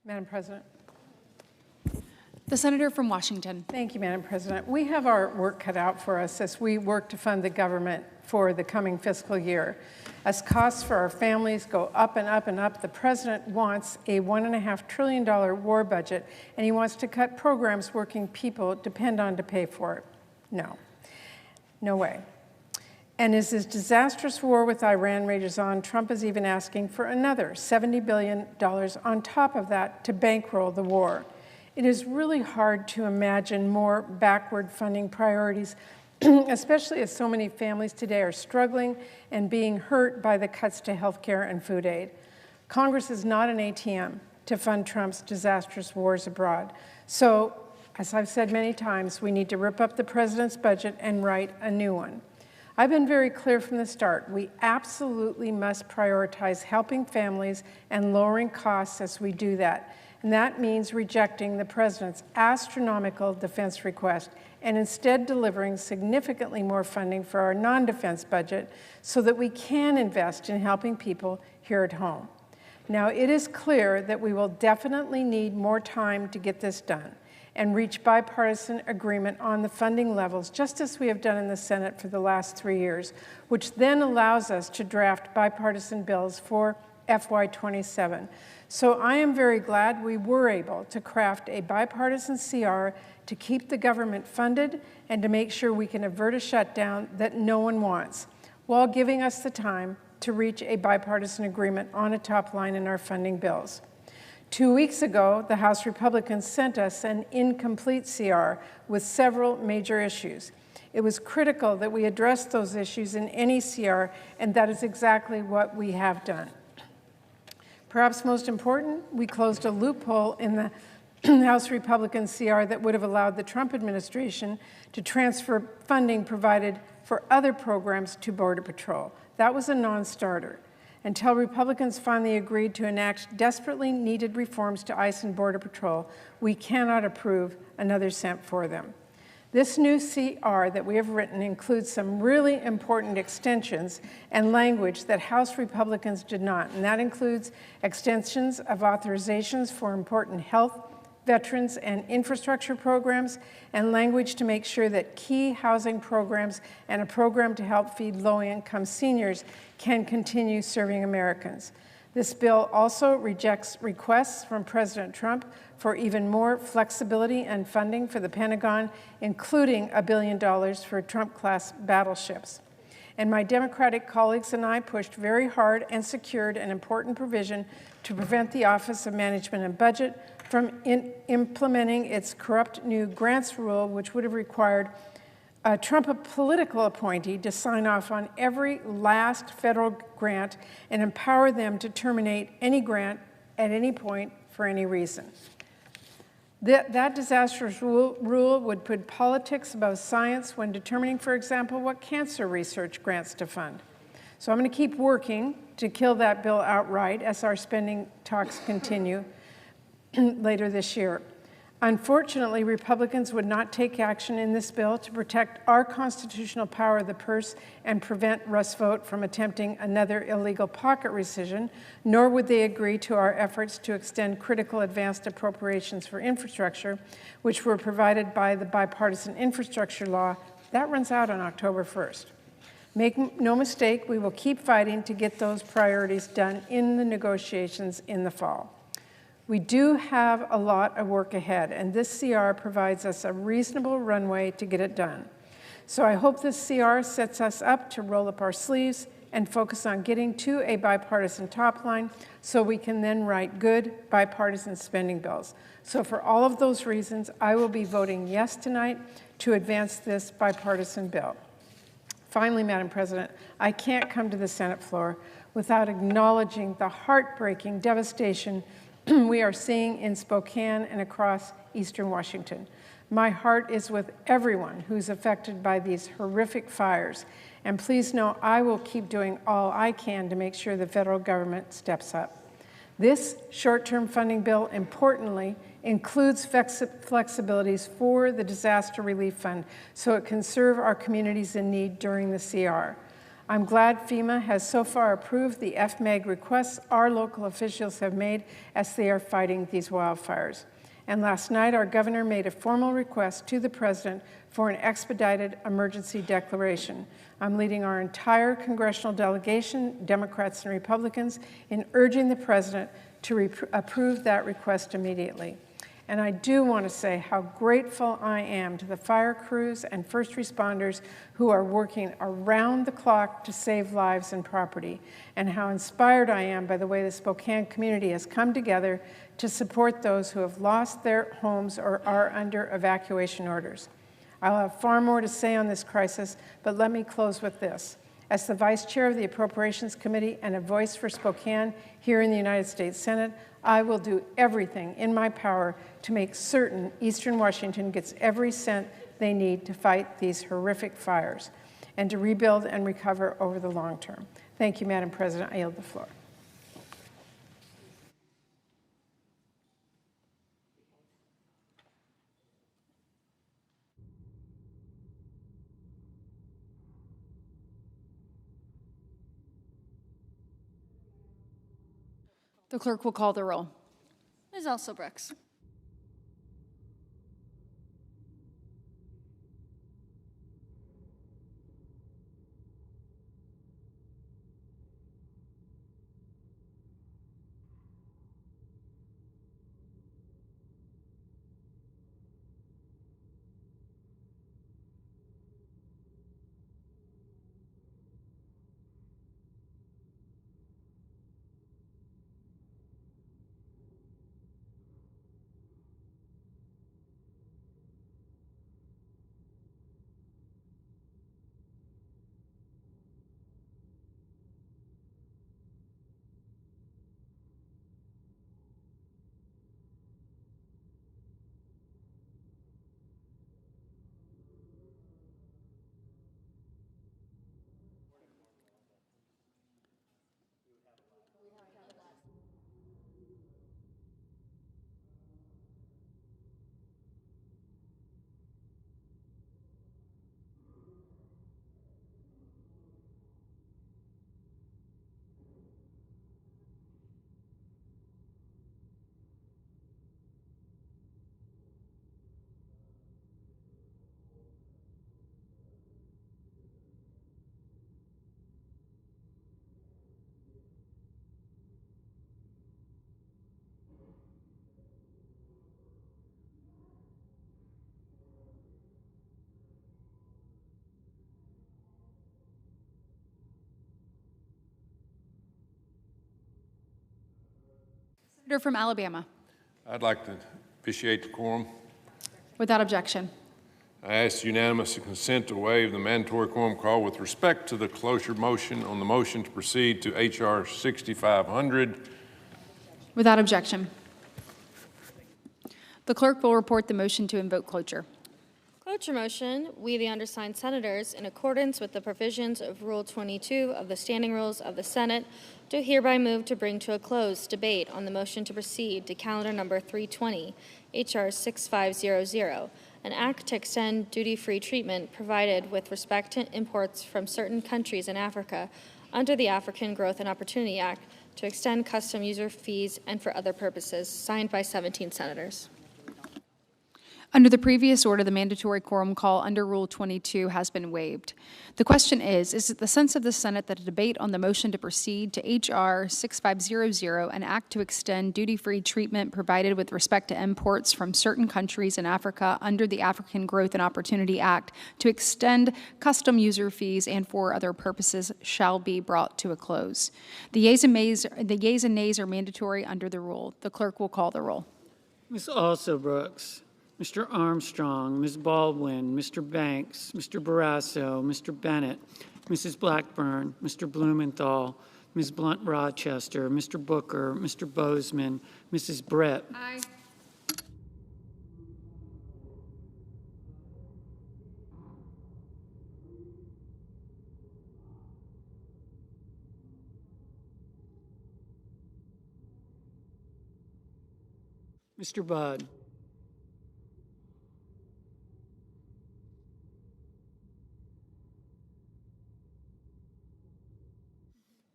Madam President.
The senator from Washington.
Thank you, Madam President. We have our work cut out for us as we work to fund the government for the coming fiscal year. As costs for our families go up and up and up, the president wants a $1.5 trillion war budget, and he wants to cut programs working people depend on to pay for it. No way. And as this disastrous war with Iran rages on, Trump is even asking for another $70 billion on top of that to bankroll the war. It is really hard to imagine more backward funding priorities, especially as so many families today are struggling and being hurt by the cuts to health care and food aid. Congress is not an ATM to fund Trump's disastrous wars abroad. So, as I've said many times, we need to rip up the president's budget and write a new one. I've been very clear from the start. We absolutely must prioritize helping families and lowering costs as we do that. And that means rejecting the president's astronomical defense request and instead delivering significantly more funding for our non-defense budget so that we can invest in helping people here at home. Now, it is clear that we will definitely need more time to get this done and reach bipartisan agreement on the funding levels, just as we have done in the Senate for the last 3 years, which then allows us to draft bipartisan bills for FY27. So I am very glad we were able to craft a bipartisan CR to keep the government funded and to make sure we can avert a shutdown that no one wants, while giving us the time to reach a bipartisan agreement on a top line in our funding bills. 2 weeks ago, the House Republicans sent us an incomplete CR with several major issues. It was critical that we address those issues in any CR, and that is exactly what we have done. Perhaps most important, we closed a loophole in the House Republican CR that would have allowed the Trump administration to transfer funding provided for other programs to Border Patrol. That was a non-starter. Until Republicans finally agreed to enact desperately needed reforms to ICE and Border Patrol, we cannot approve another cent for them. This new CR that we have written includes some really important extensions and language that House Republicans did not, and that includes extensions of authorizations for important health, veterans, and infrastructure programs, and language to make sure that key housing programs and a program to help feed low-income seniors can continue serving Americans. This bill also rejects requests from President Trump for even more flexibility and funding for the Pentagon, including $1 billion for Trump-class battleships. And my Democratic colleagues and I pushed very hard and secured an important provision to prevent the Office of Management and Budget from implementing its corrupt new grants rule, which would have required Trump, a political appointee, to sign off on every last federal grant and empower them to terminate any grant at any point for any reason. That disastrous rule would put politics above science when determining, for example, what cancer research grants to fund. So I'm going to keep working to kill that bill outright as our spending talks continue later this year. Unfortunately, Republicans would not take action in this bill to protect our constitutional power of the purse and prevent Russ Vought from attempting another illegal pocket rescission, nor would they agree to our efforts to extend critical advanced appropriations for infrastructure, which were provided by the bipartisan infrastructure law. That runs out on October 1st. Make no mistake, we will keep fighting to get those priorities done in the negotiations in the fall. We do have a lot of work ahead, and this CR provides us a reasonable runway to get it done. So I hope this CR sets us up to roll up our sleeves and focus on getting to a bipartisan top line so we can then write good bipartisan spending bills. So for all of those reasons, I will be voting yes tonight to advance this bipartisan bill. Finally, Madam President, I can't come to the Senate floor without acknowledging the heartbreaking devastation we are seeing in Spokane and across eastern Washington. My heart is with everyone who's affected by these horrific fires, and please know I will keep doing all I can to make sure the federal government steps up. This short-term funding bill, importantly, includes flexibilities for the Disaster Relief Fund so it can serve our communities in need during the CR. I'm glad FEMA has so far approved the FMAG requests our local officials have made as they are fighting these wildfires. And last night, our governor made a formal request to the president for an expedited emergency declaration. I'm leading our entire congressional delegation, Democrats and Republicans, in urging the president to approve that request immediately. And I do want to say how grateful I am to the fire crews and first responders who are working around the clock to save lives and property, and how inspired I am by the way the Spokane community has come together to support those who have lost their homes or are under evacuation orders. I'll have far more to say on this crisis, but let me close with this. As the Vice Chair of the Appropriations Committee and a voice for Spokane here in the United States Senate, I will do everything in my power to make certain Eastern Washington gets every cent they need to fight these horrific fires and to rebuild and recover over the long term. Thank you, Madam President. I yield the floor.
The clerk will call the roll.
Ms. Elsa-Brooks.
Senator from Alabama.
I'd like to officiate the quorum.
Without objection.
I ask unanimous consent to waive the mandatory quorum call with respect to the cloture motion on the motion to proceed to H.R. 6500.
Without objection. The clerk will report the motion to invoke cloture.
Cloture motion, we the undersigned senators, in accordance with the provisions of Rule 22 of the Standing Rules of the Senate, do hereby move to bring to a close debate on the motion to proceed to calendar number 320, H.R. 6500, an act to extend duty-free treatment provided with respect to imports from certain countries in Africa under the African Growth and Opportunity Act to extend custom user fees and for other purposes, signed by 17 senators.
Under the previous order, the mandatory quorum call under Rule 22 has been waived. The question is it the sense of the Senate that a debate on the motion to proceed to H.R. 6500, an act to extend duty-free treatment provided with respect to imports from certain countries in Africa under the African Growth and Opportunity Act to extend custom user fees and for other purposes shall be brought to a close? The yeas and nays are mandatory under the rule. The clerk will call the roll.
Ms. Alsa-Brooks, Mr. Armstrong, Ms. Baldwin, Mr. Banks, Mr. Barrasso, Mr. Bennett, Mrs. Blackburn, Mr. Blumenthal, Ms. Blunt-Rochester, Mr. Booker, Mr. Bozeman, Mrs. Brett.
Aye.
Mr. Budd.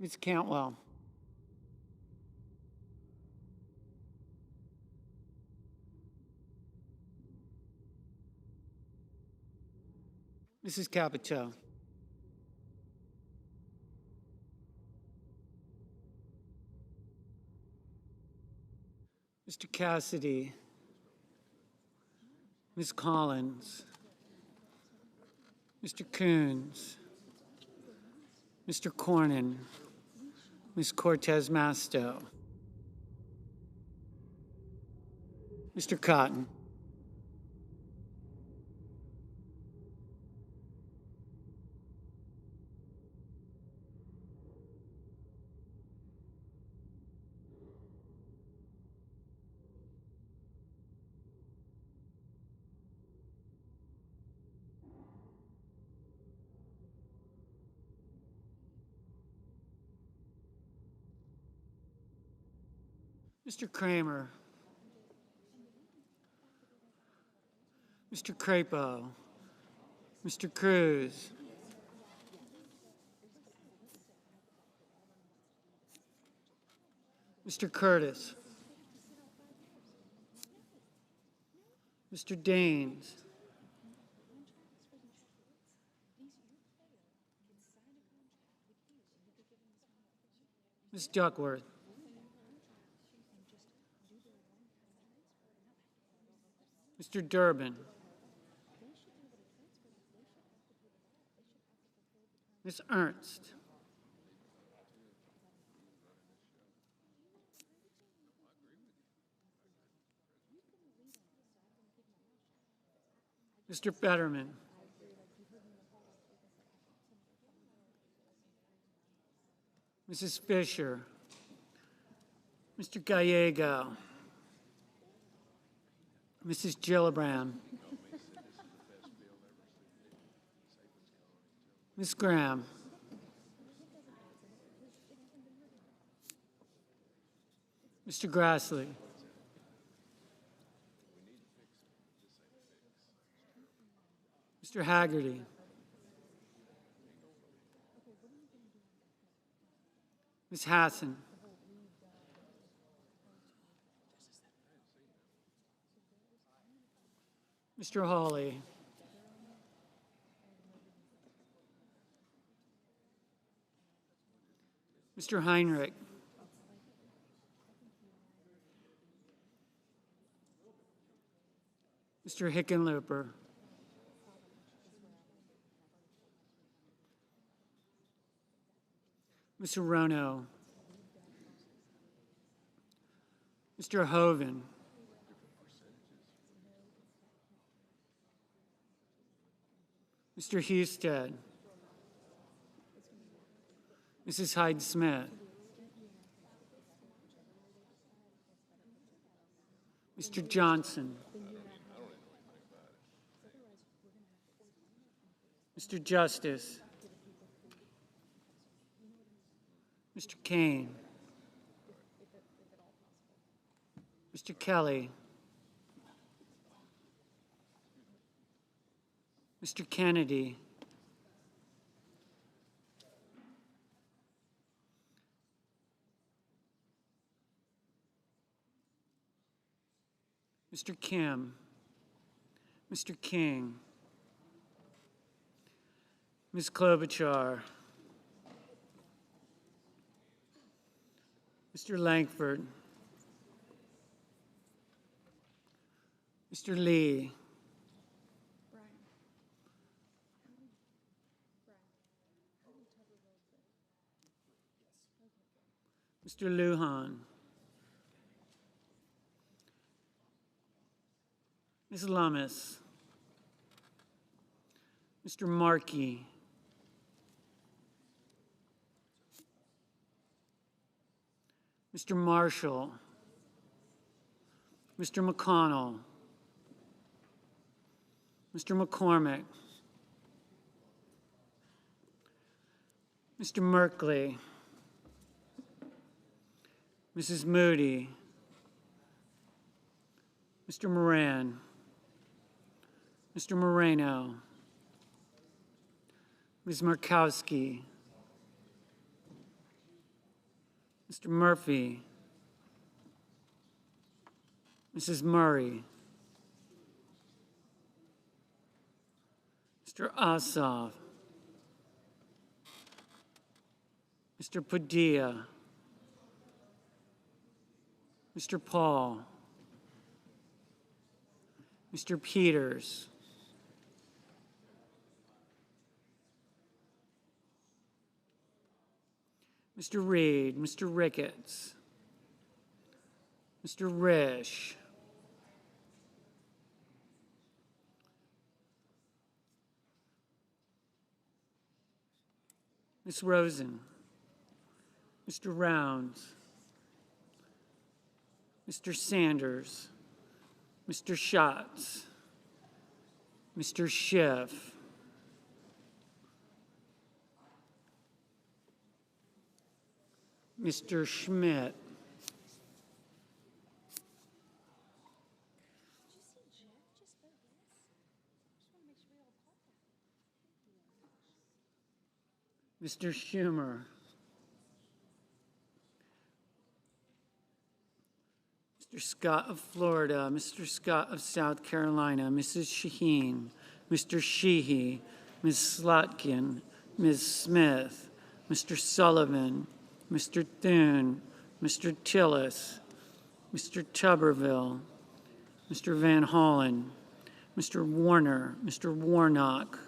Ms. Cantwell. Mrs. Capito. Mr. Cassidy. Ms. Collins. Mr. Coons. Mr. Cornyn. Ms. Cortez Masto. Mr. Cotton. Mr. Kramer. Mr. Crapo. Mr. Cruz. Mr. Curtis. Mr. Daines. Ms. Duckworth. Mr. Durbin. Ms. Ernst. Mr. Fetterman. Mrs. Fisher. Mr. Gallego. Mrs. Gillibrand. Ms. Graham. Mr. Grassley. Mr. Haggerty. Ms. Hassan. Mr. Hawley. Mr. Heinrich. Mr. Hickenlooper. Mr. Rono. Mr. Hoven. Mr. Husted. Mrs. Hyde-Smith. Mr. Johnson. Mr. Justice. Mr. Kane. Mr. Kelly. Mr. Kennedy. Mr. Kim. Mr. King. Ms. Klobuchar. Mr. Langford. Mr. Lee. Mr. Lujan. Ms. Lummis. Mr. Markey. Mr. Marshall. Mr. McConnell. Mr. McCormick. Mr. Merkley. Mrs. Moody. Mr. Moran. Mr. Moreno. Ms. Markowski. Mr. Murphy, Mrs. Murray, Mr. Ossoff, Mr. Padilla, Mr. Paul, Mr. Peters, Mr. Reed, Mr. Ricketts, Mr. Risch, Ms. Rosen, Mr. Rounds, Mr. Sanders, Mr. Schatz, Mr. Schiff, Mr. Schmidt, Mr. Schumer, Mr. Scott of Florida, Mr. Scott of South Carolina, Mrs. Shaheen, Mr. Sheehy, Ms. Slotkin, Ms. Smith, Mr. Sullivan, Mr. Thune, Mr. Tillis, Mr. Tuberville, Mr. Van Hollen, Mr. Warner, Mr. Warnock,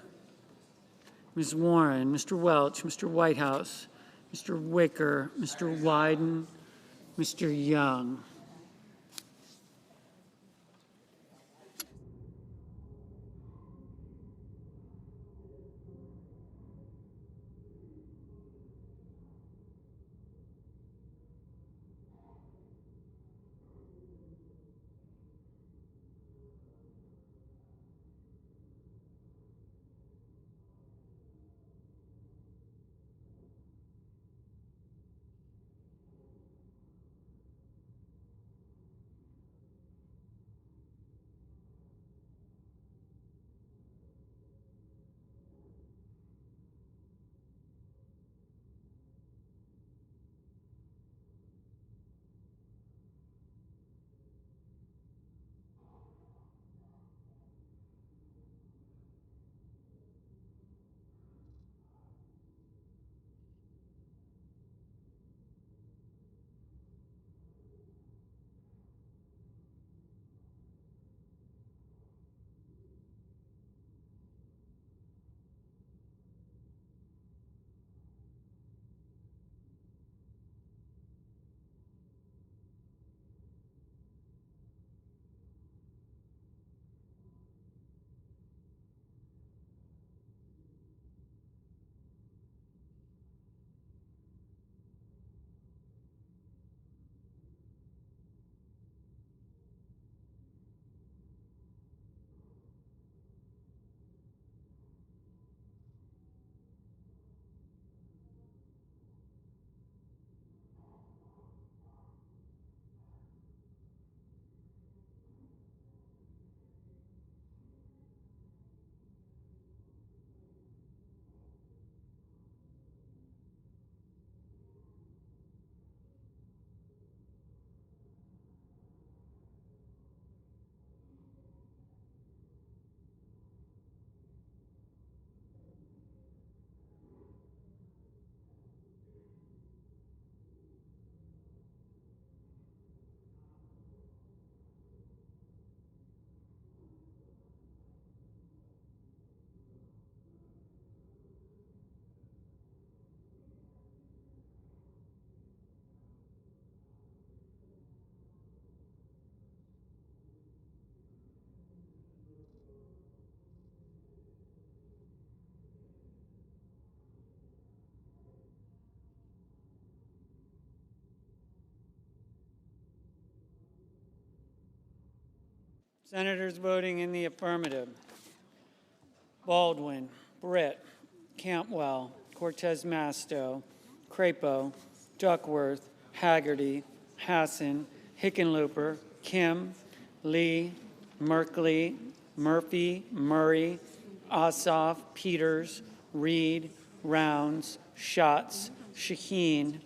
Ms. Warren, Mr. Welch, Mr. Whitehouse, Mr. Wicker, Mr. Wyden, Mr. Young. Senators voting in the affirmative: Baldwin, Britt, Cantwell, Cortez Masto, Crapo, Duckworth, Haggerty, Hassan, Hickenlooper, Kim, Lee, Merkley, Murphy, Murray, Ossoff, Peters, Reed, Rounds, Schatz, Shaheen,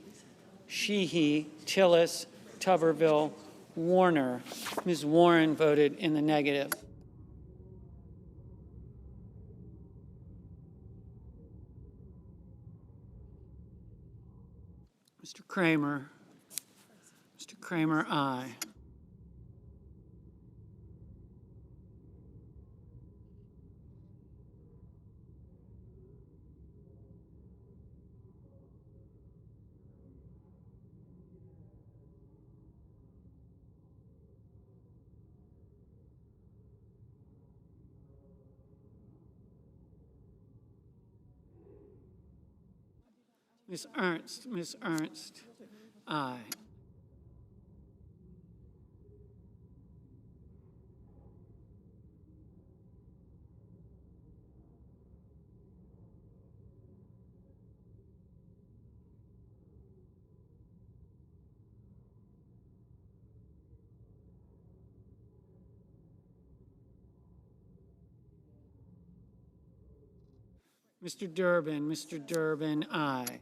Sheehy, Tillis, Tuberville, Warner. Ms. Warren voted in the negative. Mr. Kramer. Mr. Kramer, aye. Ms. Ernst, aye. Mr. Durbin, aye.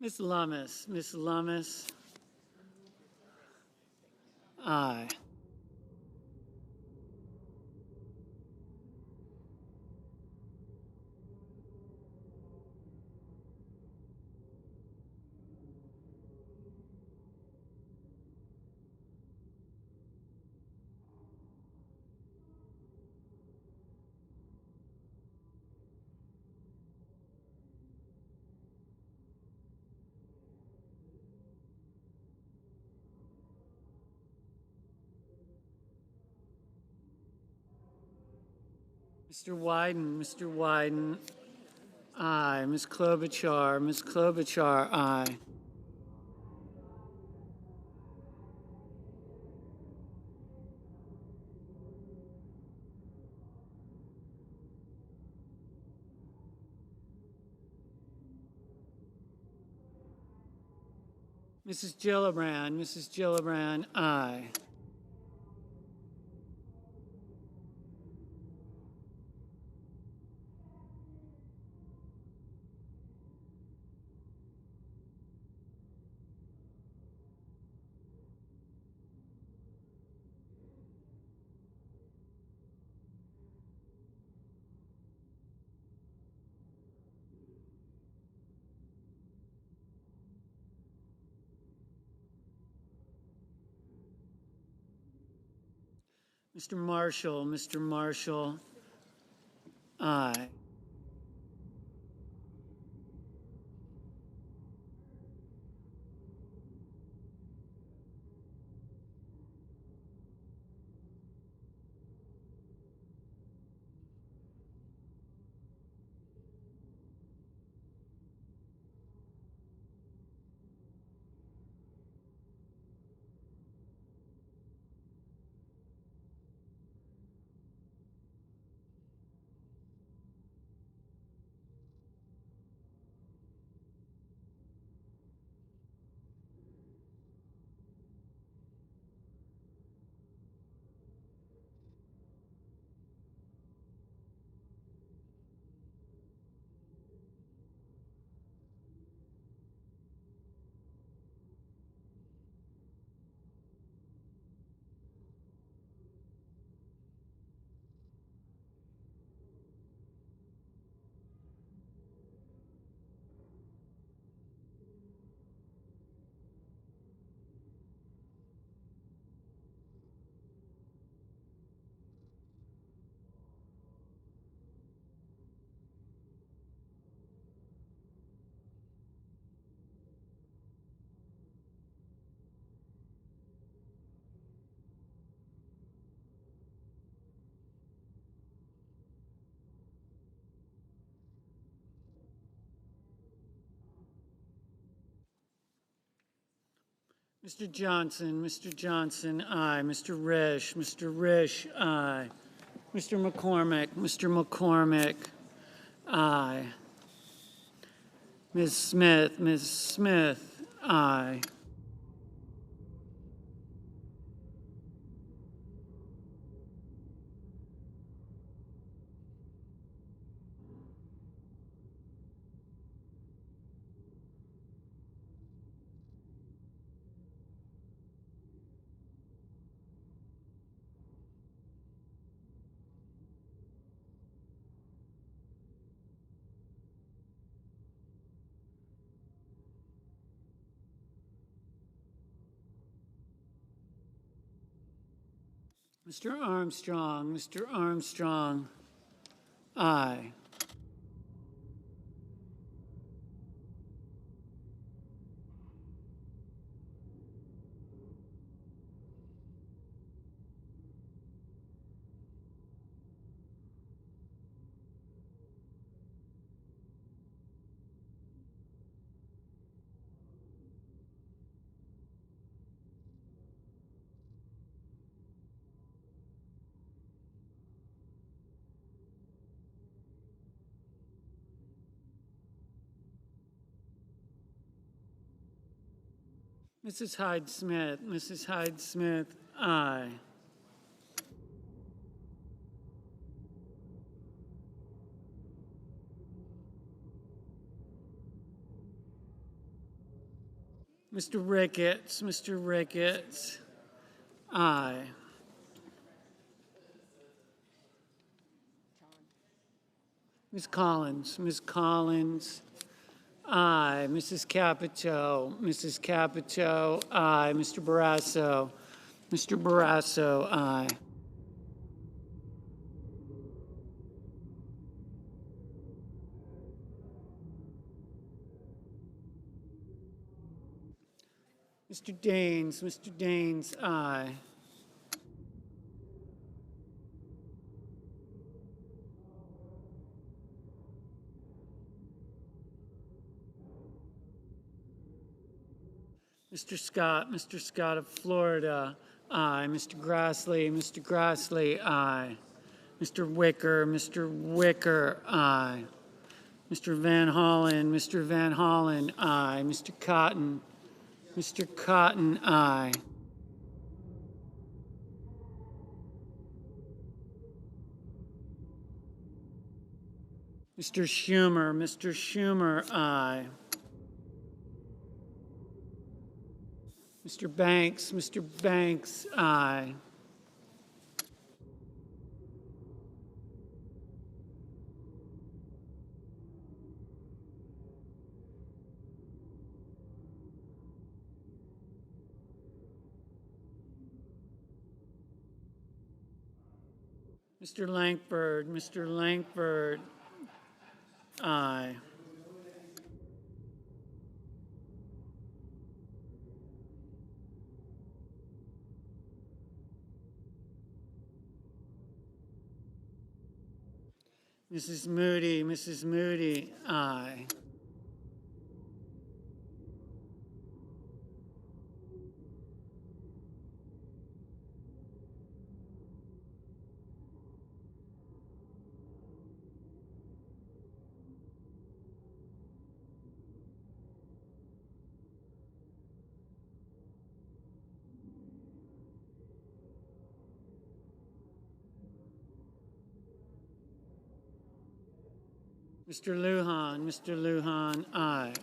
Ms. Lummis, aye. Mr. Wyden, aye. Ms. Klobuchar, aye. Mrs. Gillibrand, aye. Mr. Marshall, aye. Mr. Johnson, aye. Mr. Risch, aye. Mr. McCormick, aye. Ms. Smith, aye. Mr. Armstrong, aye. Mrs. Hyde Smith, aye. Mr. Ricketts, aye. Ms. Collins, aye. Mrs. Capito, aye. Mr. Barrasso, aye. Mr. Daines, aye. Mr. Scott of Florida, aye. Mr. Grassley, aye. Mr. Wicker, aye. Mr. Van Hollen, aye. Mr. Cotton, aye. Mr. Schumer, aye. Mr. Banks, aye. Mr. Langford, aye. Mrs. Moody, aye. Mr. Lujan, aye.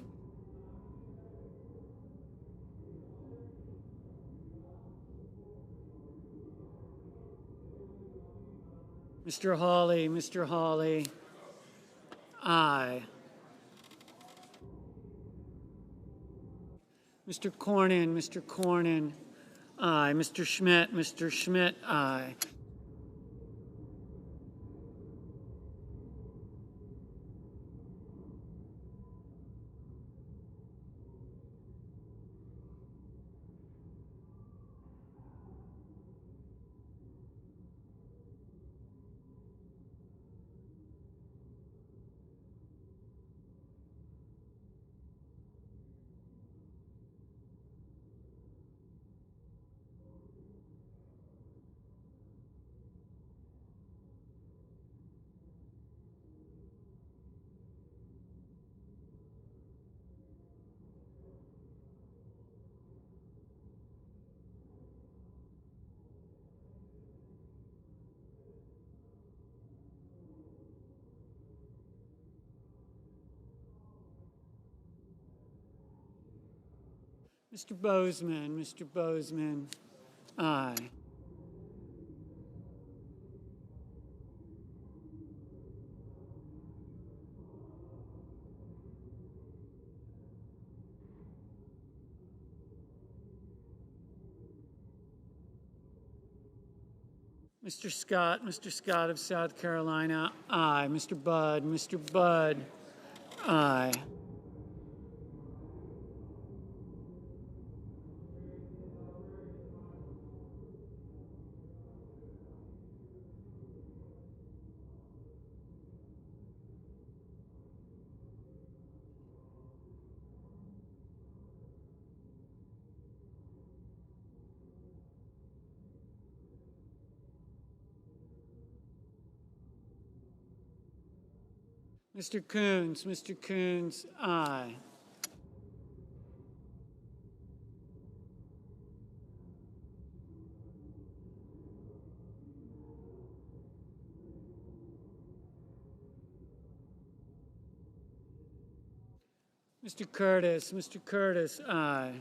Mr. Hawley, aye. Mr. Cornyn, aye. Mr. Schmidt, aye. Mr. Bozeman, Mr. Bozeman, aye. Mr. Scott of South Carolina, aye. Mr. Budd, aye. Mr. Coons, aye. Mr. Curtis, aye.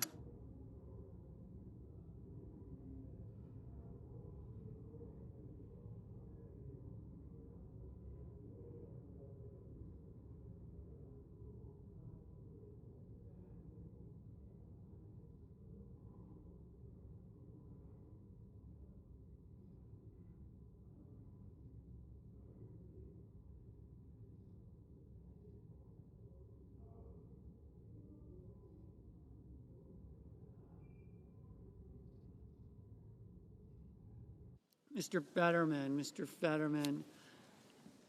Mr. Fetterman,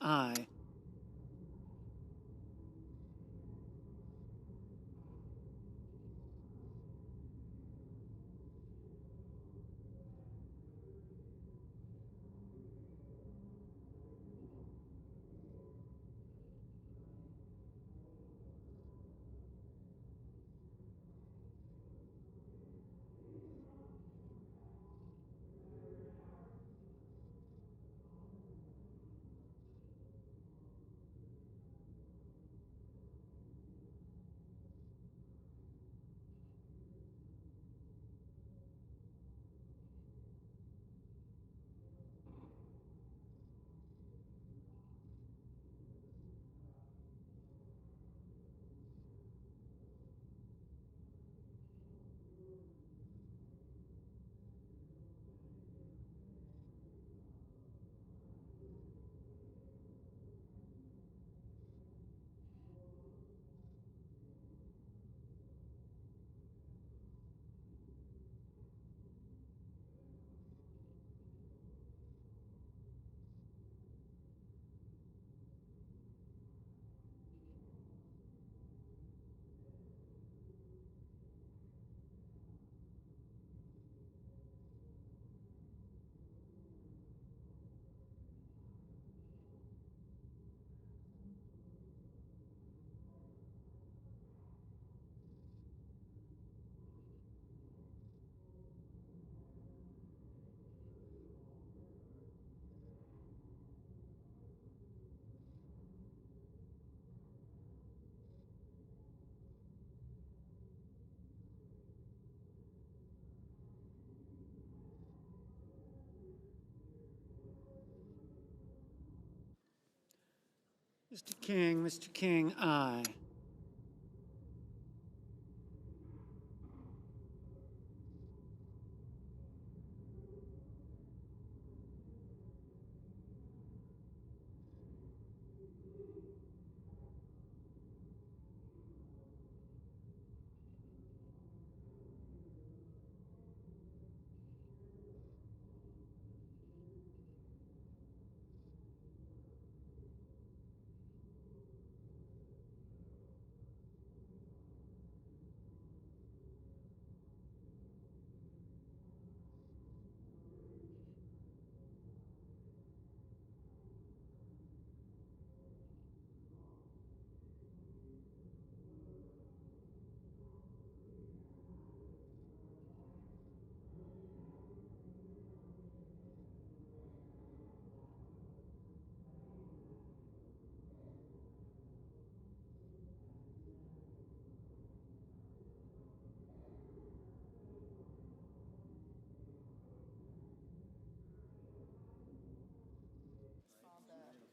aye. Mr. King, aye.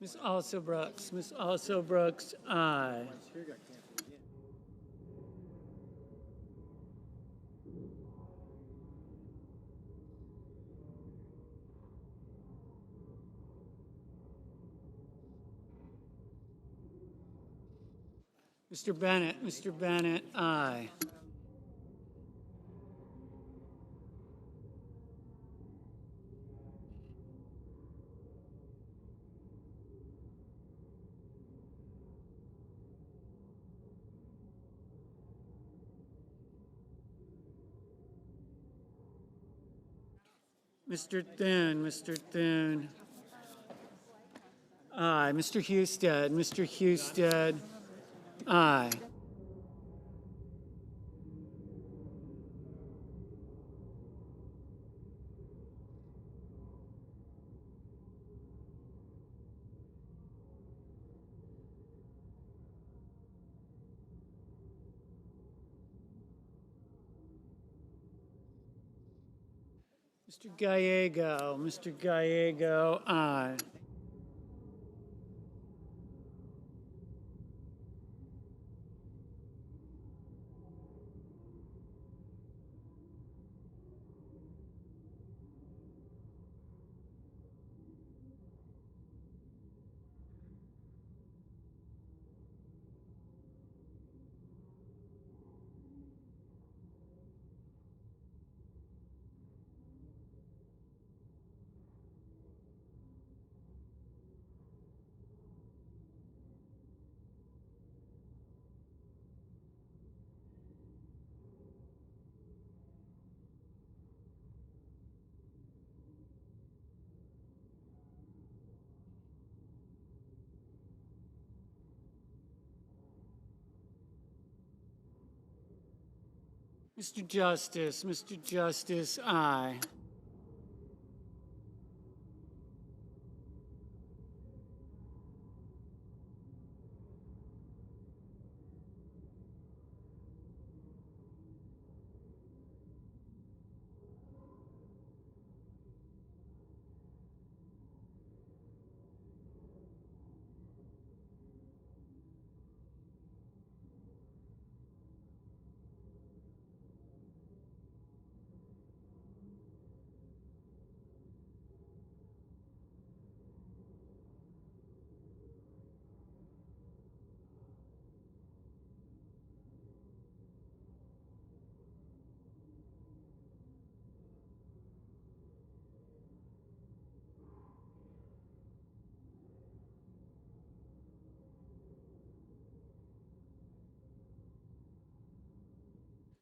Ms. Also Brooks. Ms. Also Brooks, aye. Mr. Bennett. Mr. Bennett, aye. Mr. Thune. Mr. Thune, aye. Mr. Husted. Mr. Husted, aye. Mr. Gallego. Mr. Gallego, aye. Mr. Justice. Mr. Justice, aye.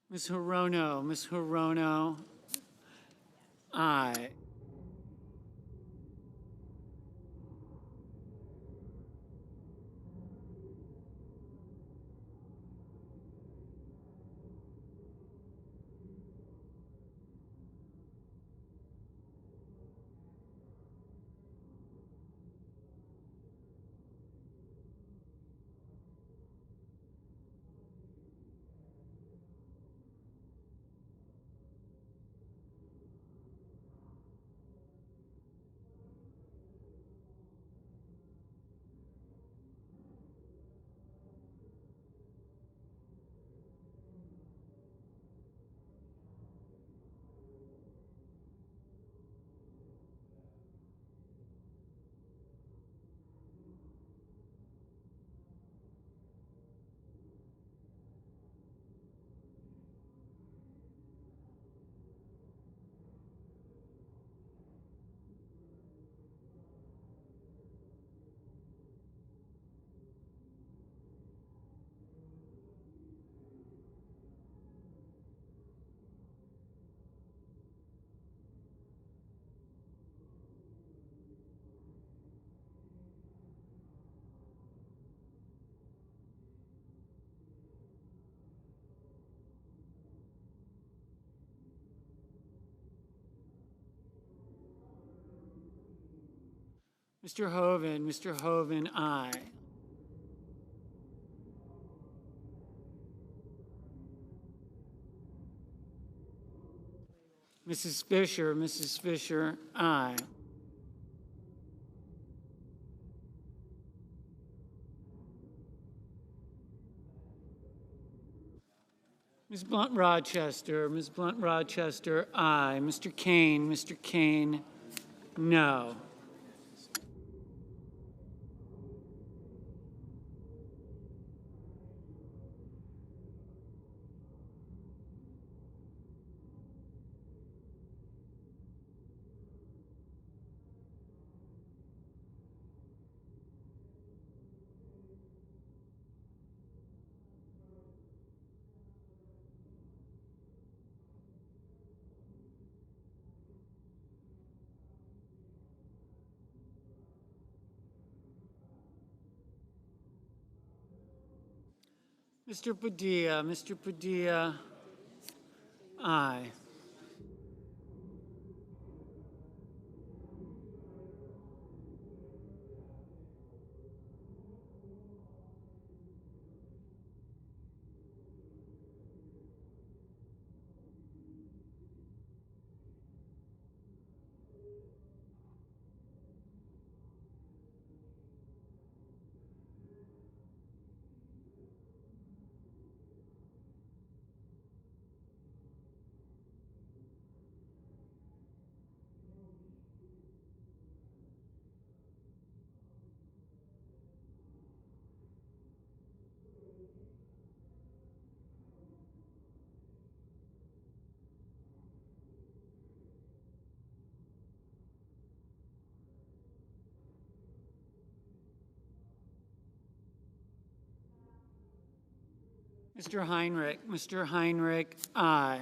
Ms. Hirono. Ms. Hirono, aye. Mr. Hoven. Mr. Hoven, aye. Mrs. Fisher. Mrs. Fisher, aye. Ms. Blunt Rochester, aye. Mr. Kane, no. Mr. Padilla, aye. Mr. Heinrich, aye.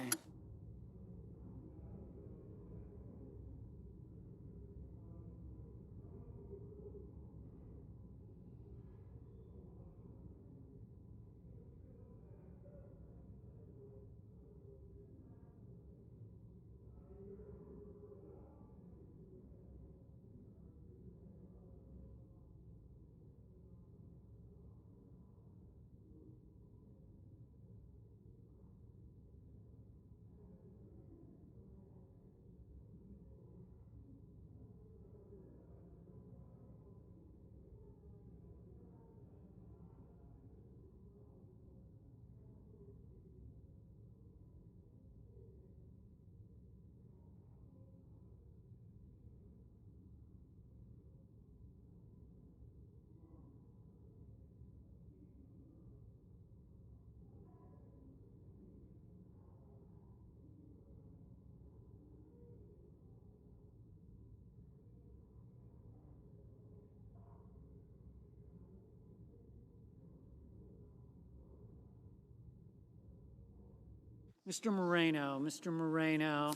Mr. Moreno,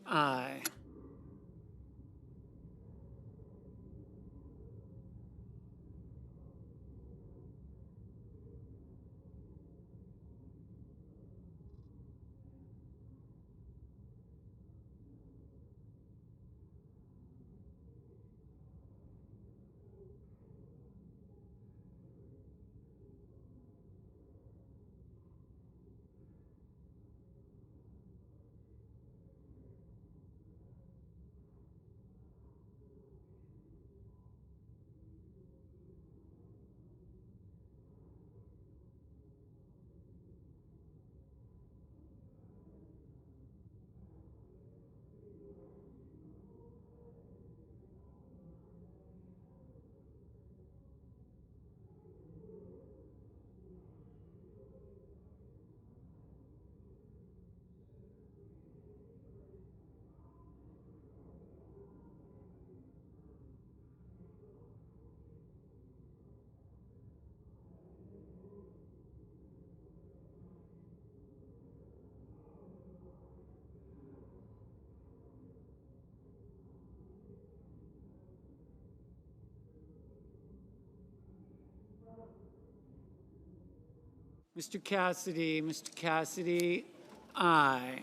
aye. Mr. Cassidy, aye.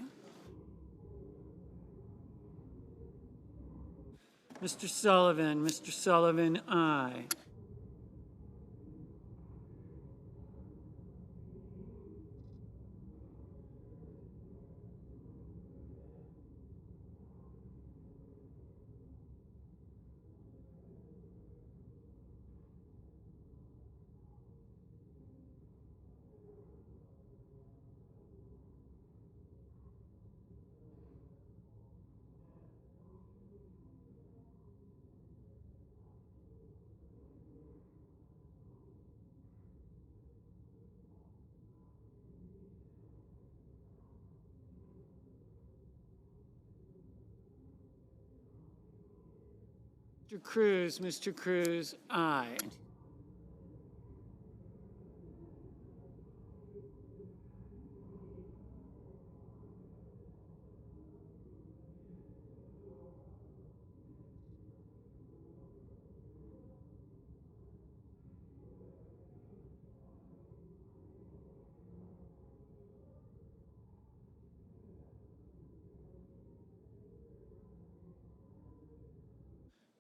Mr. Sullivan, aye. Mr. Cruz, aye.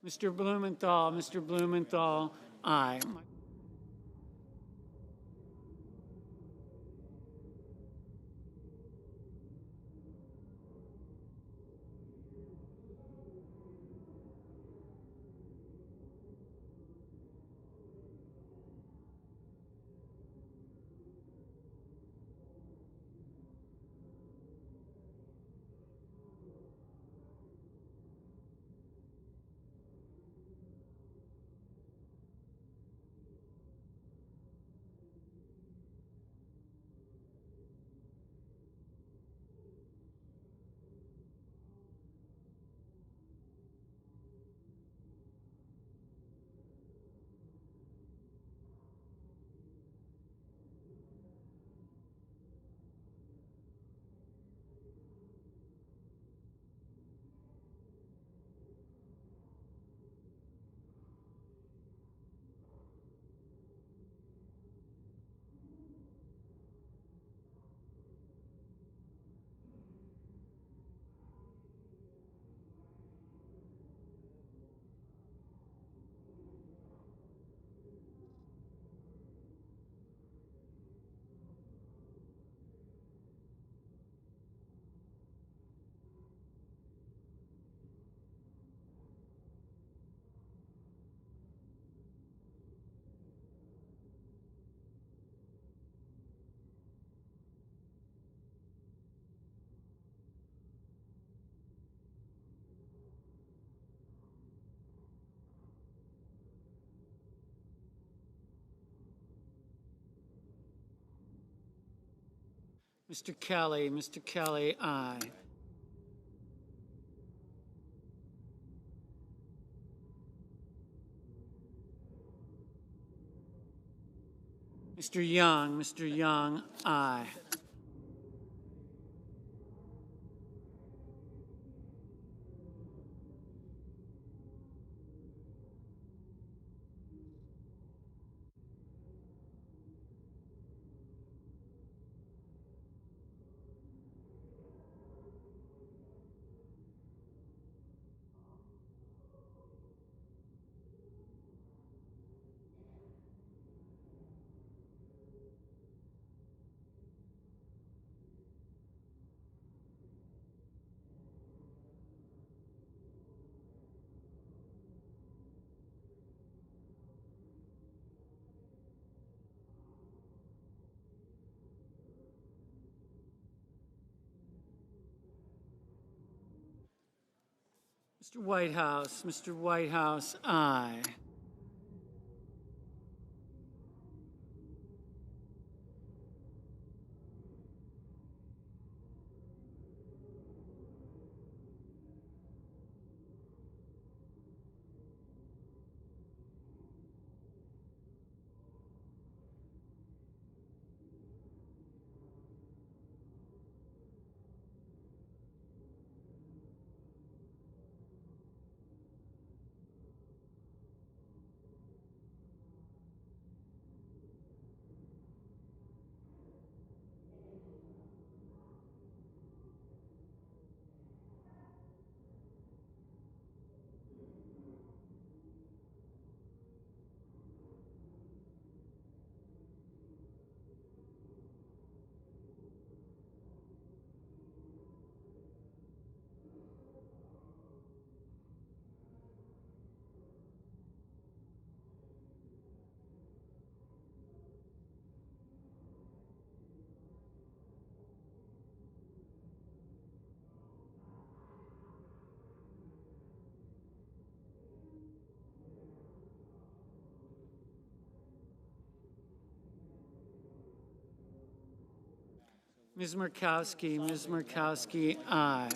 Mr. Blumenthal, aye. Mr. Kelly, aye. Mr. Young, aye. Mr. Whitehouse, aye. Ms. Murkowski, aye.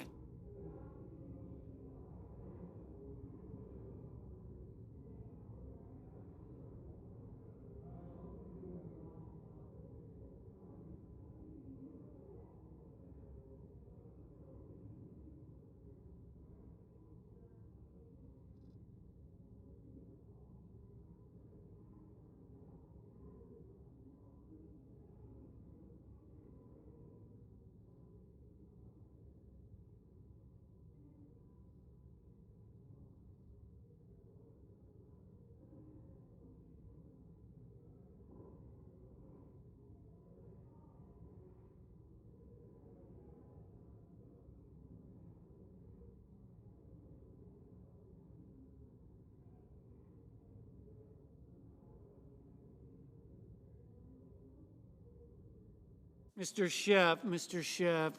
Mr. Sheff,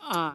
aye.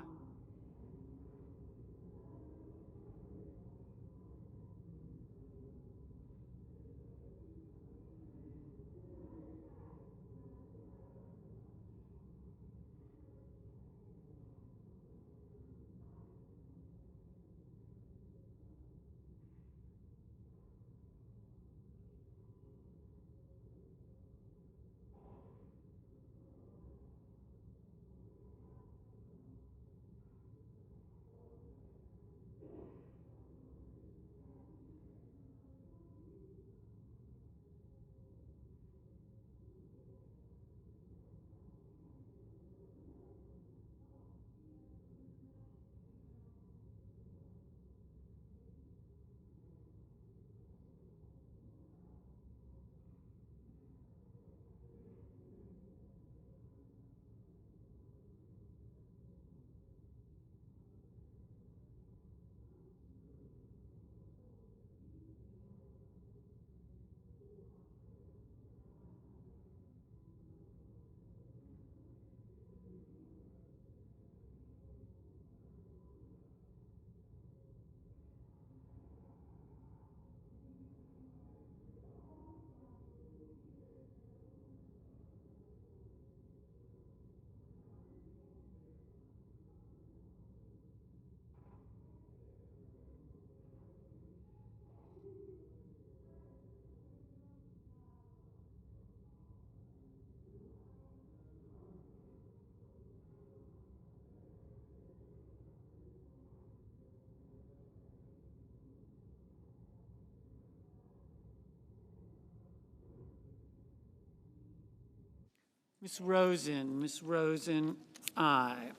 Ms. Rosen, aye.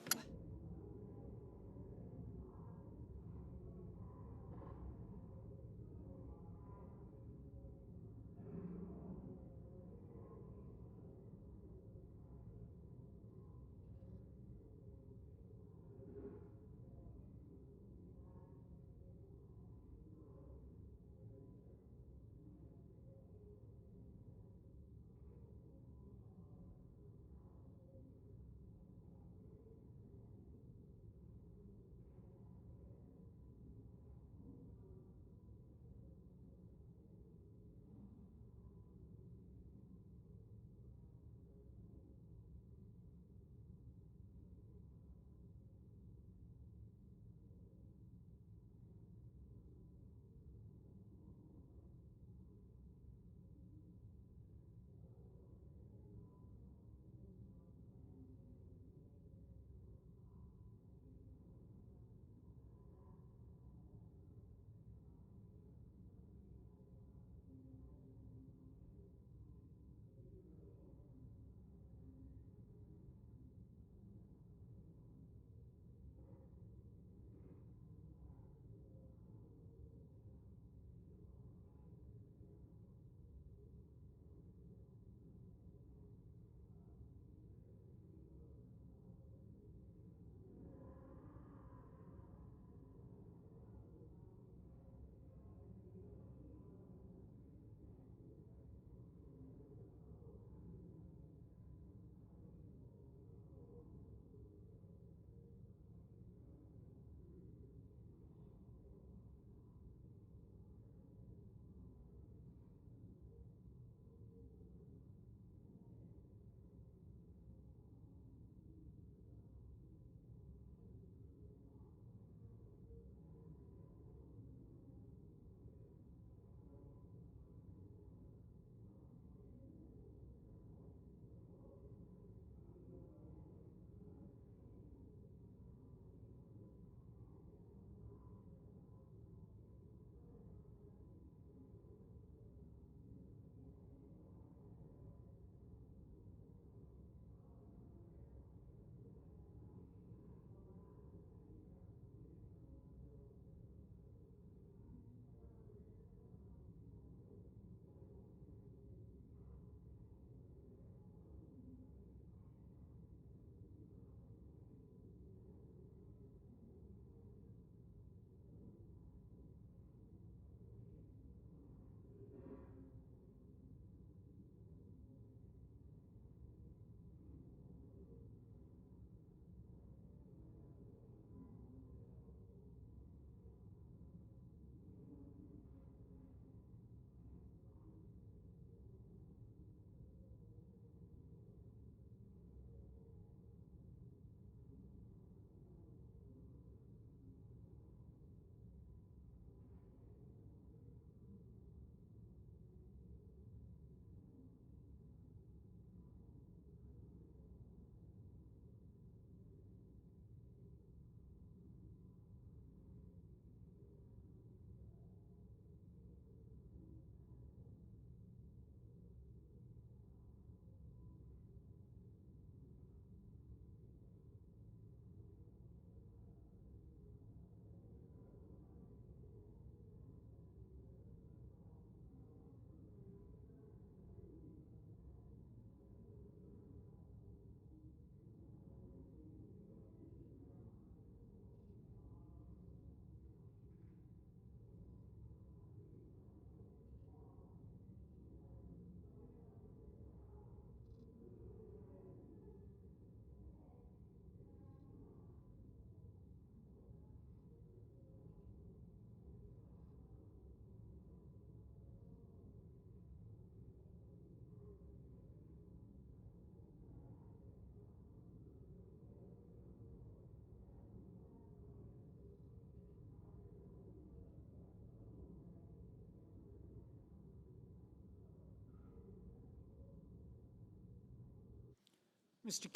Mr.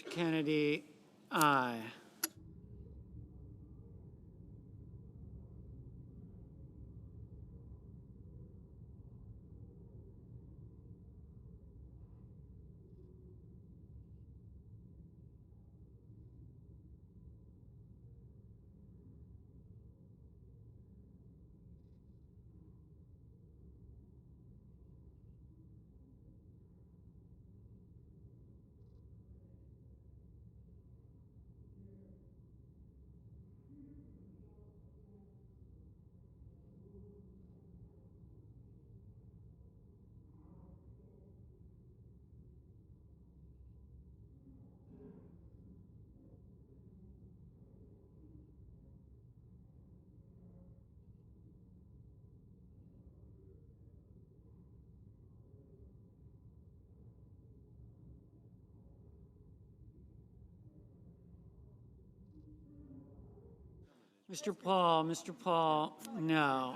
Kennedy, aye. Mr. Paul, no.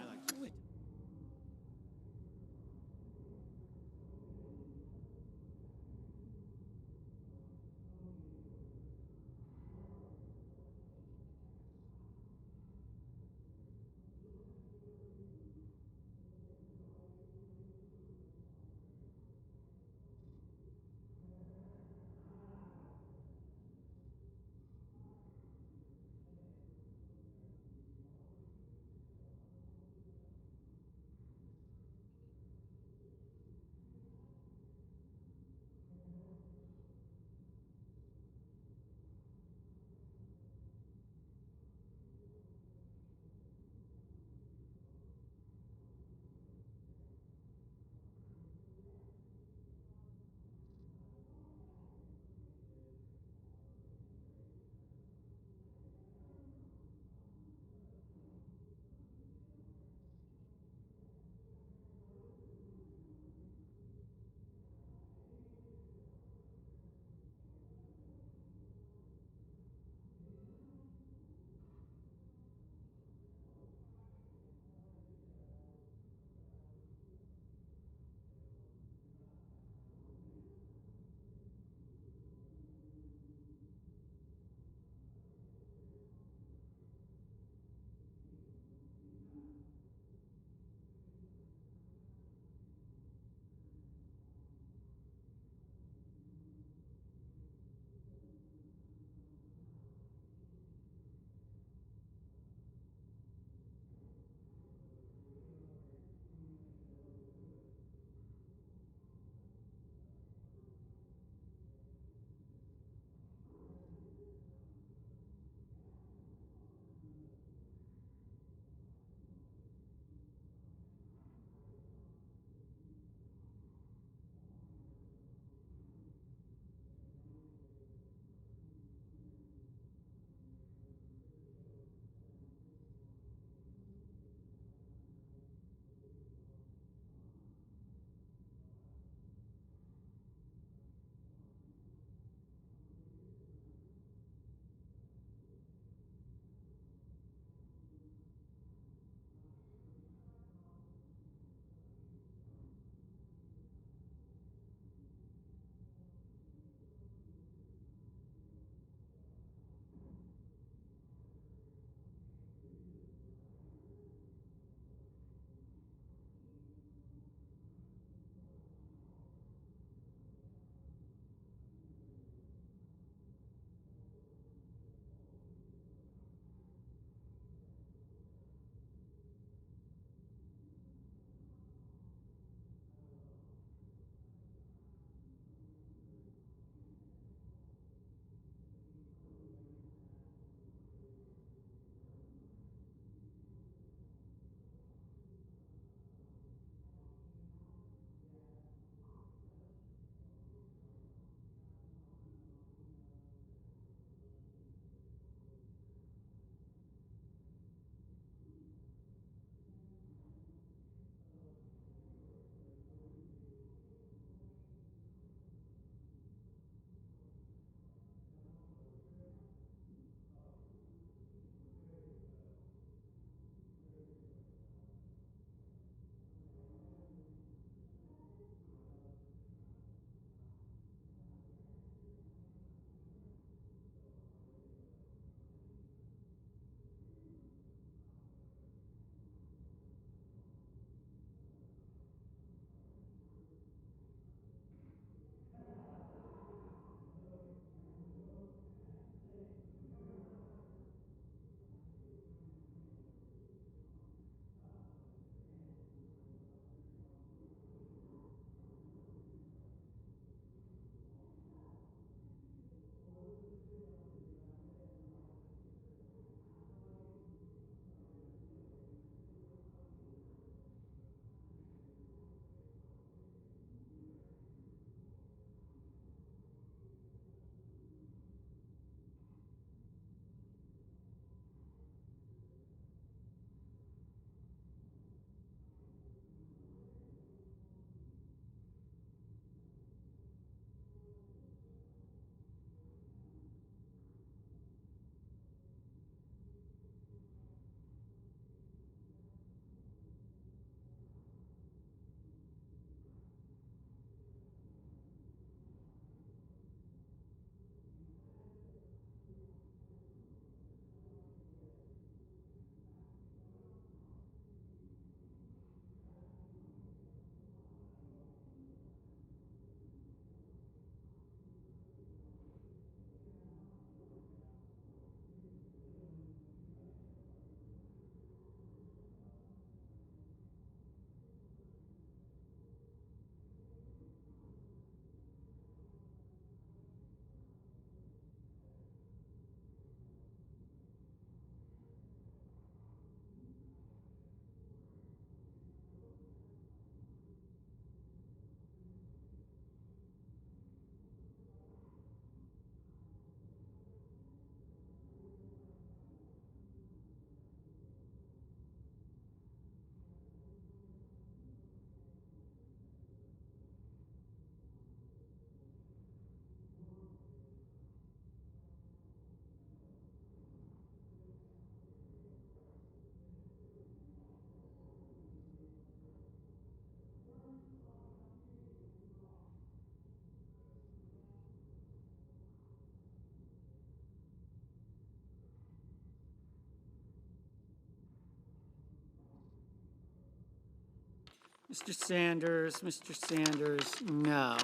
Mr. Sanders, no.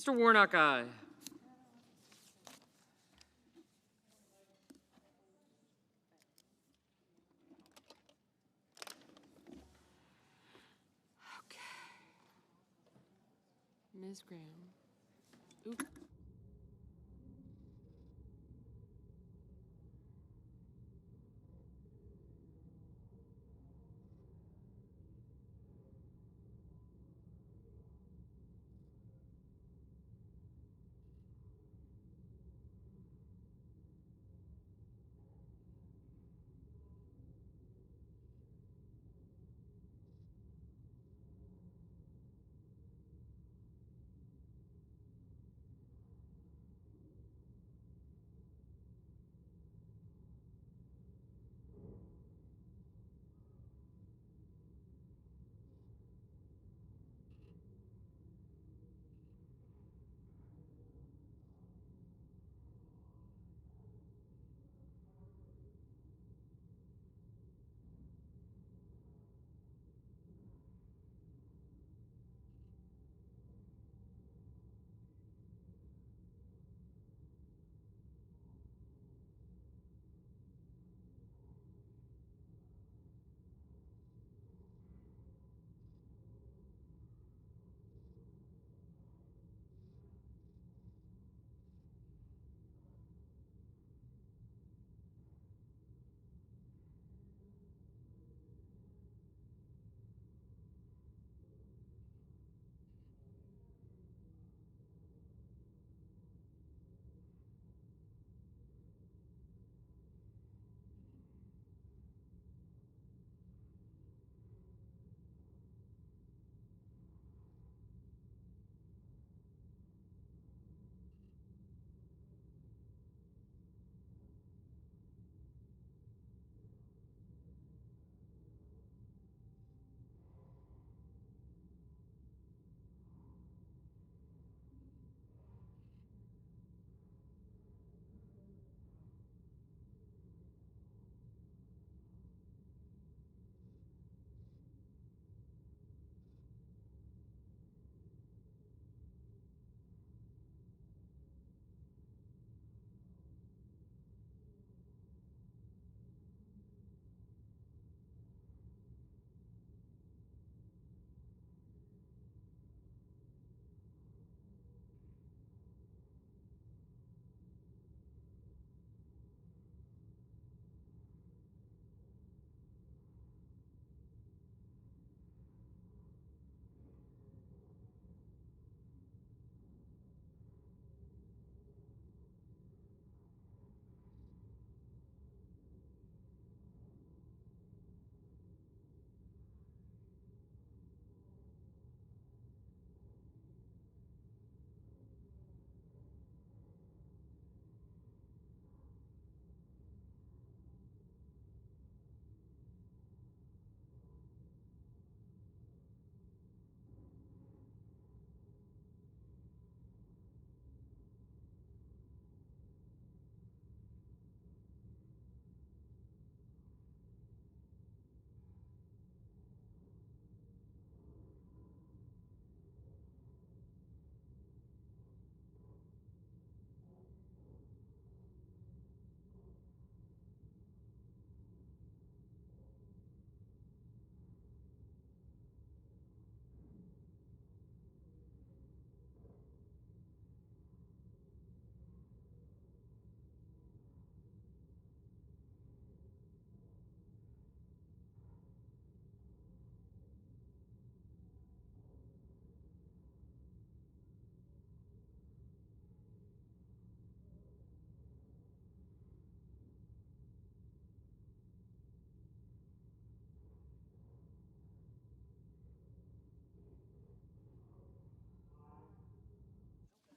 Mr. Warnock, aye.
Ms. Graham. Oop.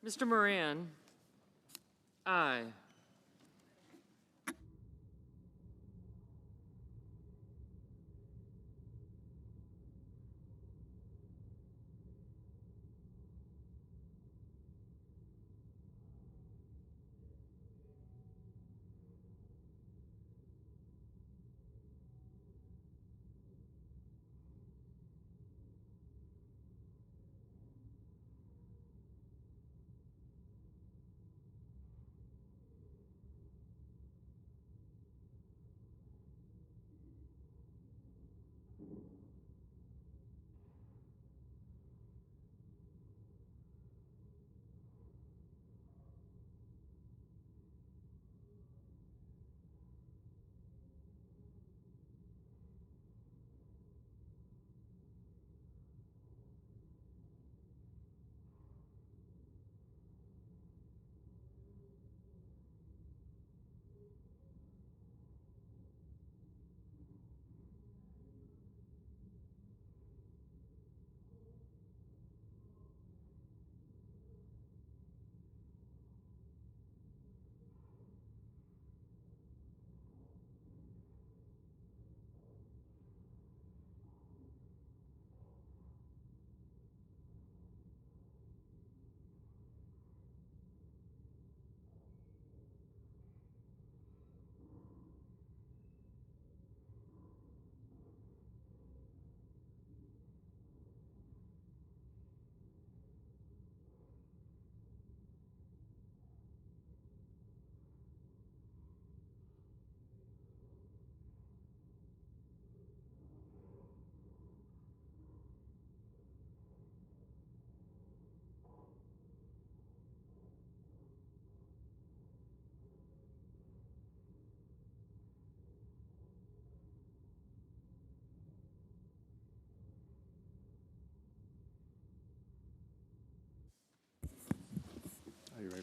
Mr. Moran, aye.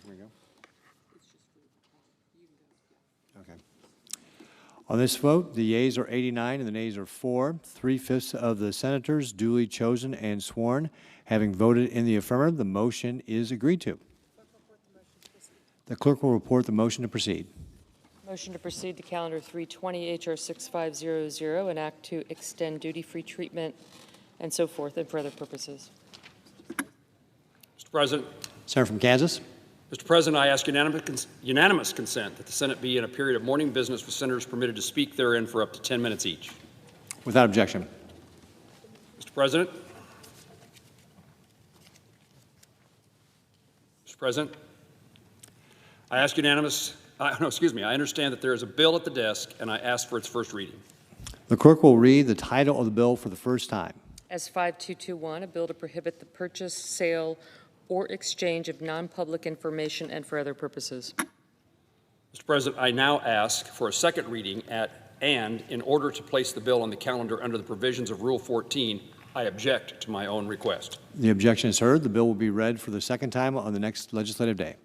Can we go? Okay. On this vote, the yeas are 89 and the nays are 4. 3/5 of the senators duly chosen and sworn having voted in the affirmative, the motion is agreed to. The clerk will report the motion to proceed.
Motion to proceed to calendar 320, HR 6500, an act to extend duty-free treatment and so forth and for other purposes.
Mr. President.
Senator from Kansas.
Mr. President, I ask unanimous consent that the Senate be in a period of morning business with senators permitted to speak therein for up to 10 minutes each.
Without objection.
Mr. President. Mr. President, I ask I understand that there is a bill at the desk, and I ask for its first reading.
The clerk will read the title of the bill for the first time.
S 5221, a bill to prohibit the purchase, sale, or exchange of non-public information and for other purposes.
Mr. President, I now ask for a second reading and in order to place the bill on the calendar under the provisions of Rule 14, I object to my own request.
The objection is heard. The bill will be read for the second time on the next legislative day.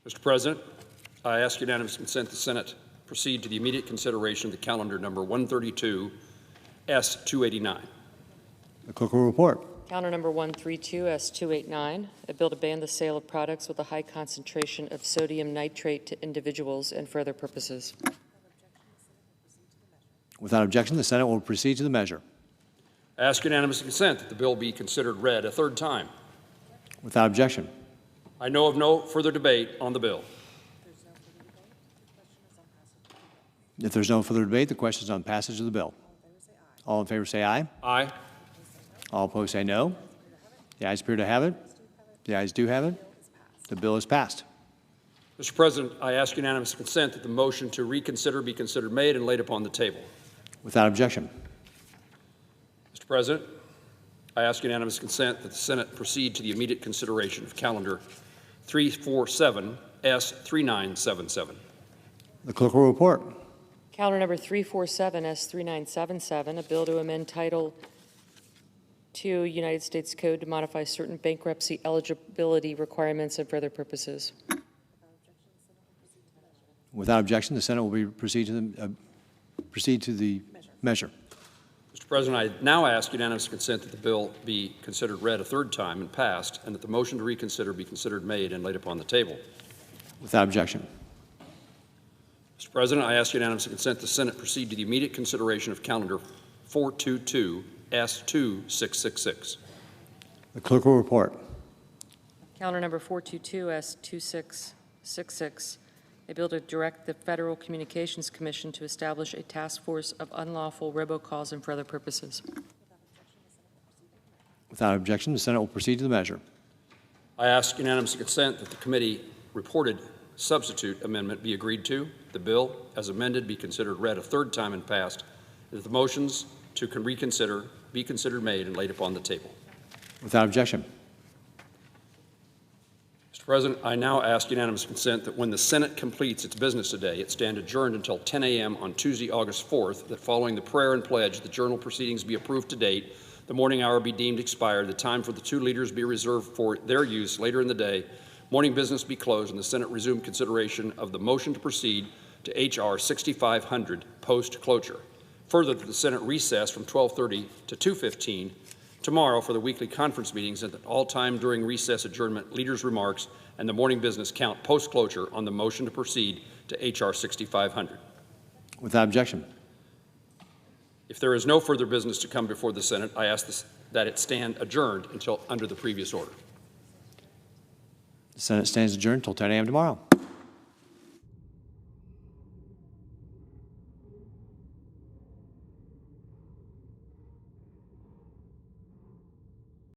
Mr. President, I ask unanimous consent the Senate proceed to the immediate consideration of the calendar number 132, S-289.
The clerk will report.
Calendar number 132, S-289, a bill to ban the sale of products with a high concentration of sodium nitrate to individuals and for other purposes.
Without objection, the Senate will proceed to the measure.
I ask unanimous consent that the bill be considered read a third time.
Without objection.
I know of no further debate on the bill.
If there's no further debate, the question is on passage of the bill. All in favor say aye.
Aye.
All opposed say no. The ayes appear to have it. The ayes do have it. The bill is passed.
Mr. President, I ask unanimous consent that the motion to reconsider be considered made and laid upon the table.
Without objection.
Mr. President, I ask unanimous consent that the Senate proceed to the immediate consideration of calendar 347 S3977.
The clerk will report.
Calendar number 347 S3977, a bill to amend Title II United States Code to modify certain bankruptcy eligibility requirements and for other purposes.
Without objection, the Senate will proceed to the measure.
Mr. President, I now ask unanimous consent that the bill be considered read a third time and passed, and that the motion to reconsider be considered made and laid upon the table.
Without objection.
Mr. President, I ask unanimous consent the Senate proceed to the immediate consideration of calendar 422 S2666.
The clerk will report.
Calendar number 422 S2666, a bill to direct the Federal Communications Commission to establish a task force of unlawful robocalls and for other purposes.
Without objection, the Senate will proceed to the measure.
I ask unanimous consent that the committee reported substitute amendment be agreed to, the bill as amended be considered read a third time and passed, and that the motions to reconsider be considered made and laid upon the table.
Without objection.
Mr. President, I now ask unanimous consent that when the Senate completes its business today, it stand adjourned until 10 a.m. on Tuesday, August 4th, that following the prayer and pledge, the journal proceedings be approved to date, the morning hour be deemed expired, the time for the two leaders be reserved for their use later in the day, morning business be closed, and the Senate resume consideration of the motion to proceed to H.R. 6500 post-cloture. Further, that the Senate recess from 12:30 to 2:15 tomorrow for the weekly conference meetings, and that all time during recess adjournment, leaders' remarks and the morning business count post-closure on the motion to proceed to H.R. 6500.
Without objection.
If there is no further business to come before the Senate, I ask that it stand adjourned until under the previous order.
The Senate stands adjourned until 10 a.m. tomorrow.